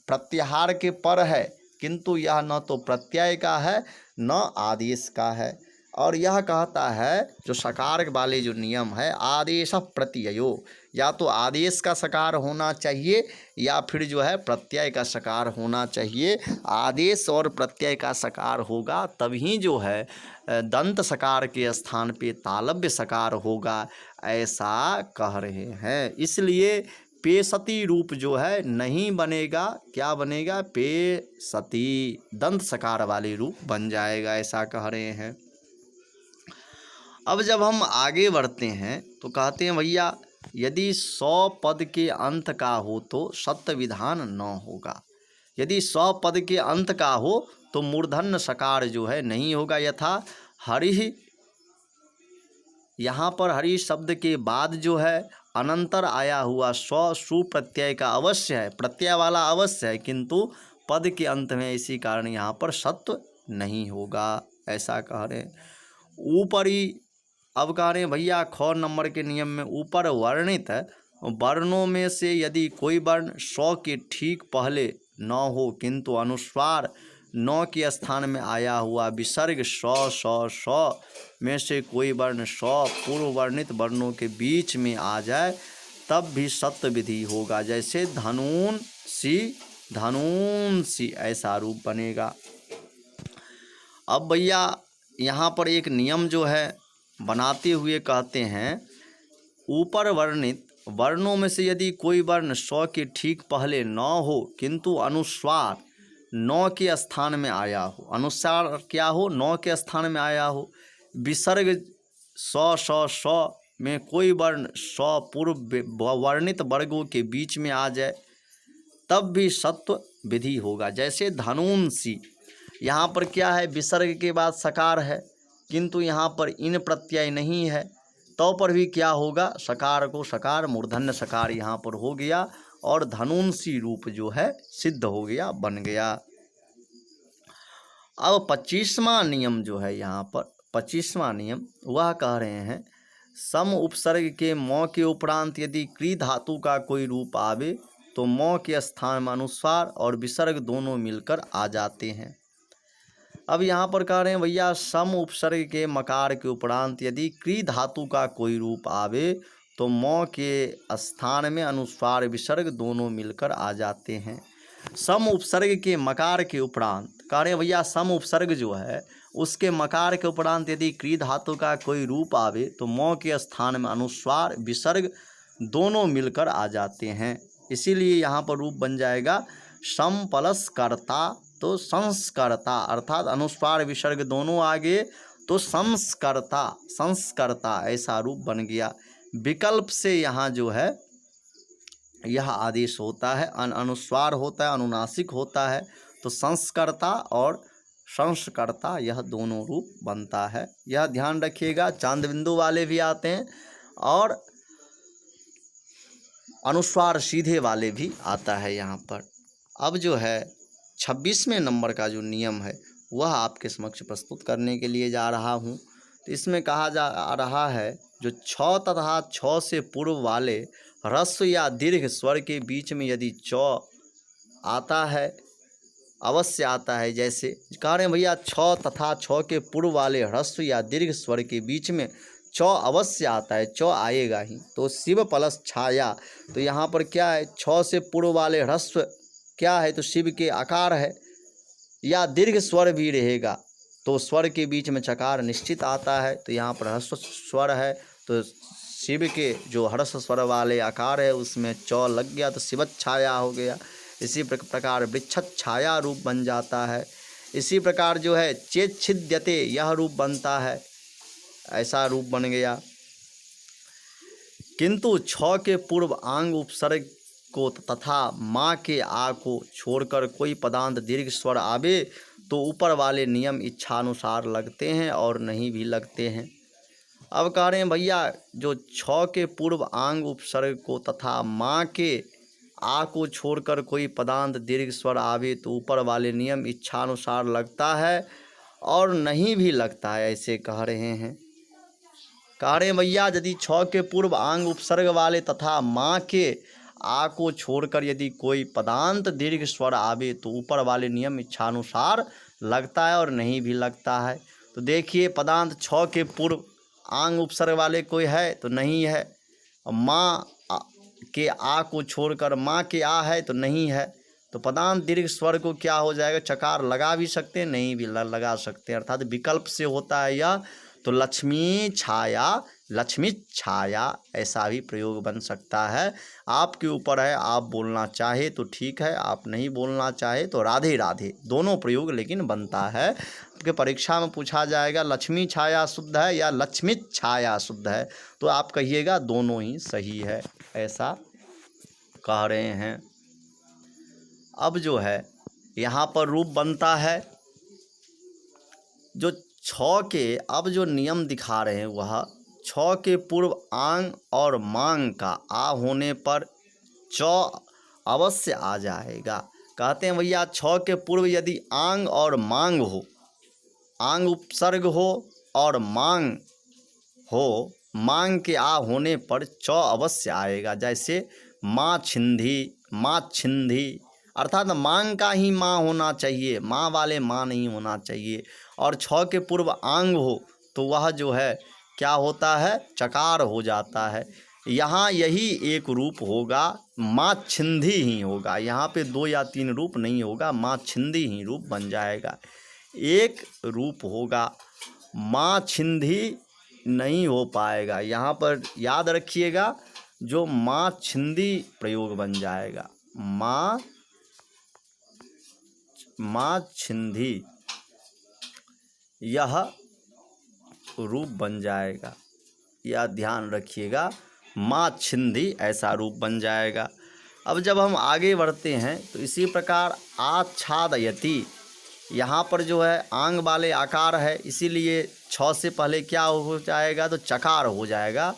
प्रत्याहार के पर है, किंतु यह न तो प्रत्यय का है न आदेश का है। और यह कहता है जो सकार वाले जो नियम है, आदेश प्रत्ययो, या तो आदेश का सकार होना चाहिए या फिर जो है प्रत्यय का सकार होना चाहिए। आदेश और प्रत्यय का सकार होगा तभी जो है दंत सकार के स्थान पे तालव्य सकार होगा, ऐसा कह रहे हैं। इसलिए पेशति रूप जो है नहीं बनेगा, क्या बनेगा, पेशति, दंत सकार वाले रूप बन जाएगा, ऐसा कह रहे हैं। अब जब हम आगे बढ़ते हैं तो कहते हैं भैया यदि 100 पद के अंत का हो तो सत्य विधान न होगा। यदि 100 पद के अंत का हो तो मूर्धन्य सकार जो है नहीं होगा। यथा हरि, यहाँ पर हरि शब्द के बाद जो है अनंतर आया हुआ स्व सु प्रत्यय का अवश्य है, प्रत्यय वाला अवश्य है, किंतु पद के अंत में इसी कारण यहाँ पर सत्व नहीं होगा, ऐसा कह रहे हैं। ऊपरी, अब कह रहे हैं भैया ख नंबर के नियम में ऊपर वर्णित वर्णों में से यदि कोई वर्ण 100 के ठीक पहले न हो किंतु अनुस्वार 9 के स्थान में आया हुआ विसर्ग स में से कोई वर्ण 100 पूर्व वर्णित वर्णों के बीच में आ जाए तब भी सत्य विधि होगा। जैसे धनून सी ऐसा रूप बनेगा। अब भैया यहाँ पर एक नियम जो है बनाते हुए कहते हैं, ऊपर वर्णित वर्णों में से यदि कोई वर्ण 100 के ठीक पहले न हो किंतु अनुस्वार 9 के स्थान में आया हो, अनुस्वार क्या हो 9 के स्थान में आया हो, विसर्ग स में कोई वर्ण 100 पूर्व वर्णित वर्गों के बीच में आ जाए तब भी सत्व विधि होगा। जैसे धनून सी, यहाँ पर क्या है विसर्ग के बाद सकार है किंतु यहाँ पर इन प्रत्यय नहीं है, तो पर भी क्या होगा सकार को सकार मूर्धन्य सकार यहाँ पर हो गया और धनुंसी रूप जो है सिद्ध हो गया, बन गया। अब 25वां नियम जो है यहाँ पर 25वां नियम वह कह रहे हैं, सम उपसर्ग के मौ के उपरांत यदि क्री धातु का कोई रूप आवे तो मौ के स्थान में अनुस्वार और विसर्ग दोनों मिलकर आ जाते हैं। अब यहाँ पर कह रहे हैं भैया सम उपसर्ग के मकार के उपरांत यदि क्री धातु का कोई रूप आवे तो मौ के स्थान में अनुस्वार विसर्ग दोनों मिलकर आ जाते हैं। सम उपसर्ग के मकार के उपरांत कह रहे हैं भैया सम उपसर्ग जो है उसके मकार के उपरांत यदि क्री धातु का कोई रूप आवे तो मौ के स्थान में अनुस्वार विसर्ग दोनों मिलकर आ जाते हैं। इसीलिए यहाँ पर रूप बन जाएगा सम प्लस कर्ता तो संस्कर्ता, अर्थात अनुस्वार विसर्ग दोनों आगे तो संस्कर्ता ऐसा रूप बन गया। विकल्प से यहाँ जो है यह आदेश होता है, अनुस्वार होता है, अनुनासिक होता है, तो संस्कर्ता और संस्कर्ता यह दोनों रूप बनता है। यह ध्यान रखिएगा। चांद बिंदु वाले भी आते हैं और अनुस्वार सीधे वाले भी आता है यहाँ पर। अब जो है 26वें नंबर का जो नियम है वह आपके समक्ष प्रस्तुत करने के लिए जा रहा हूँ। तो इसमें कहा जा रहा है जो 6 तथा 6 से पूर्व वाले ह्रस्व या दीर्घ स्वर के बीच में यदि चौ आता है, अवश्य आता है। जैसे कह रहे हैं भैया 6 तथा 6 के पूर्व वाले ह्रस्व या दीर्घ स्वर के बीच में चौ अवश्य आता है, चौ आएगा ही। तो शिव प्लस छाया, तो यहाँ पर क्या है 6 से पूर्व वाले ह्रस्व क्या है तो शिव के आकार है, या दीर्घ स्वर भी रहेगा तो स्वर के बीच में चकार निश्चित आता है। तो यहाँ पर ह्रस्व स्वर है तो शिव के जो ह्रस्व स्वर वाले आकार है उसमें चौ लग गया तो शिवत छाया हो गया। इसी प्रकार वृक्षत छाया रूप बन जाता है। इसी प्रकार जो है चेत छिद्यते यह रूप बनता है, ऐसा रूप बन गया। किंतु 6 के पूर्व आंग उपसर्ग को तथा माँ के आ को छोड़कर कोई पदांत दीर्घ स्वर आवे तो ऊपर वाले नियम इच्छानुसार लगते हैं और नहीं भी लगते हैं। अब कह रहे हैं भैया जो 6 के पूर्व आंग उपसर्ग को तथा माँ के आ को छोड़कर कोई पदांत दीर्घ स्वर आवे तो ऊपर वाले नियम इच्छानुसार लगता है और नहीं भी लगता है, ऐसे कह रहे हैं। कह रहे हैं भैया यदि 6 के पूर्व आंग उपसर्ग वाले तथा माँ के आ को छोड़कर यदि कोई पदांत दीर्घ स्वर आवे तो ऊपर वाले नियम इच्छानुसार लगता है और नहीं भी लगता है। तो देखिए पदांत 6 के पूर्व आंग उपसर्ग वाले कोई है तो नहीं है, माँ के आ को छोड़कर माँ के आ है तो नहीं है। तो पदांत दीर्घ स्वर को क्या हो जाएगा चकार लगा भी सकते हैं नहीं भी लगा सकते हैं, अर्थात विकल्प से होता है यह। तो लक्ष्मी छाया लक्ष्मी छाया, ऐसा भी प्रयोग बन सकता है। आपके ऊपर है, आप बोलना चाहे तो ठीक है, आप नहीं बोलना चाहे तो राधे राधे, दोनों प्रयोग लेकिन बनता है। आपके परीक्षा में पूछा जाएगा लक्ष्मी छाया शुद्ध है या लक्ष्मी छाया शुद्ध है, तो आप कहिएगा दोनों ही सही है, ऐसा कह रहे हैं। अब जो है यहाँ पर रूप बनता है जो छ के, अब जो नियम दिखा रहे हैं वह छ के पूर्व आंग और मांग का आ होने पर च अवश्य आ जाएगा। कहते हैं भैया छ के पूर्व यदि आंग और मांग हो, आंग उपसर्ग हो और मांग हो, मांग के आ होने पर च अवश्य आएगा। जैसे माँ छिंधी, माँ छिंधी, अर्थात मांग का ही माँ होना चाहिए, माँ वाले माँ नहीं होना चाहिए। और छ के पूर्व आंग हो तो वह जो है क्या होता है, चकार हो जाता है। यहाँ यही एक रूप होगा, माँ छिंधी ही होगा। यहाँ पे 2 या 3 रूप नहीं होगा, माँ छिंधी ही रूप बन जाएगा। एक रूप होगा, माँ छिंधी नहीं हो पाएगा। यहाँ पर याद रखिएगा, जो माँ छिंदी प्रयोग बन जाएगा, माँ छिंदी, यह रूप बन जाएगा। यह ध्यान रखिएगा, माँ छिंदी ऐसा रूप बन जाएगा। अब जब हम आगे बढ़ते हैं तो इसी प्रकार आच्छादयति, यहाँ पर जो है आंग वाले आकार है, इसीलिए छ से पहले क्या हो जाएगा, तो चकार हो जाएगा,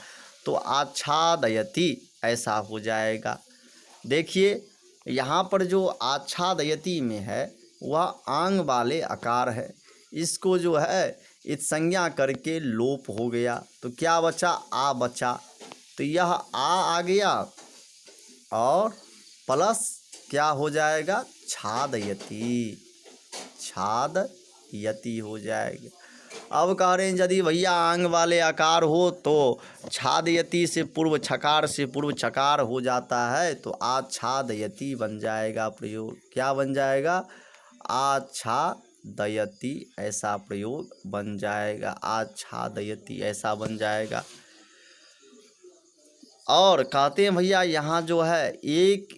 तो आच्छादयति ऐसा हो जाएगा। देखिए यहाँ पर जो आच्छादयति में है वह आंग वाले आकार है, इसको जो है इत संज्ञा करके लोप हो गया, तो क्या बचा, आ बचा। तो यह आ गया और प्लस क्या हो जाएगा, छादयति, छादयति हो जाएगा। अब कह रहे हैं यदि भैया आंग वाले आकार हो तो छादयति से पूर्व छकार से पूर्व चकार हो जाता है, तो आच्छादयति बन जाएगा प्रयोग। क्या बन जाएगा, आच्छादयति ऐसा प्रयोग बन जाएगा, आच्छादयति ऐसा बन जाएगा। और कहते हैं भैया यहाँ जो है एक,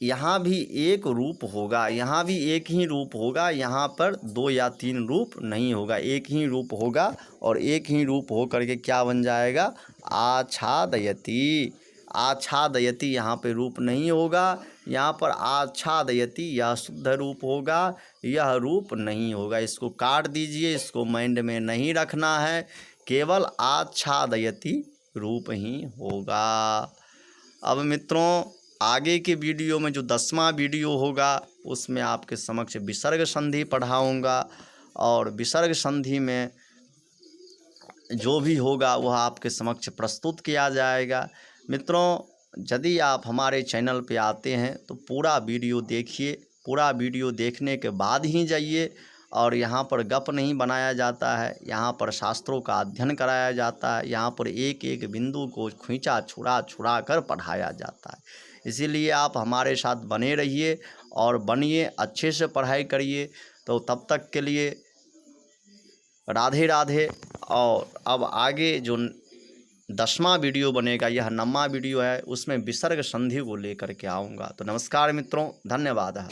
यहाँ भी एक रूप होगा, यहाँ भी एक ही रूप होगा, यहाँ पर 2 या 3 रूप नहीं होगा, एक ही रूप होगा। और एक ही रूप हो करके क्या बन जाएगा, आच्छादयति। आच्छादयति यहाँ पे रूप नहीं होगा, यहाँ पर आच्छादयति यह शुद्ध रूप होगा, यह रूप नहीं होगा। इसको काट दीजिए, इसको माइंड में नहीं रखना है, केवल आच्छादयति रूप ही होगा। अब मित्रों आगे के वीडियो में जो 10वां वीडियो होगा उसमें आपके समक्ष विसर्ग संधि पढ़ाऊँगा, और विसर्ग संधि में जो भी होगा वह आपके समक्ष प्रस्तुत किया जाएगा। मित्रों यदि आप हमारे चैनल पे आते हैं तो पूरा वीडियो देखिए, पूरा वीडियो देखने के बाद ही जाइए। और यहाँ पर गप नहीं बनाया जाता है, यहाँ पर शास्त्रों का अध्ययन कराया जाता है, यहाँ पर एक एक बिंदु को खींचा छुड़ा कर पढ़ाया जाता है। इसीलिए आप हमारे साथ बने रहिए और बनिए, अच्छे से पढ़ाई करिए। तो तब तक के लिए राधे राधे। और अब आगे जो 10वां वीडियो बनेगा, यह 9वां वीडियो है, उसमें विसर्ग संधि को लेकर के आऊँगा। तो नमस्कार मित्रों, धन्यवाद।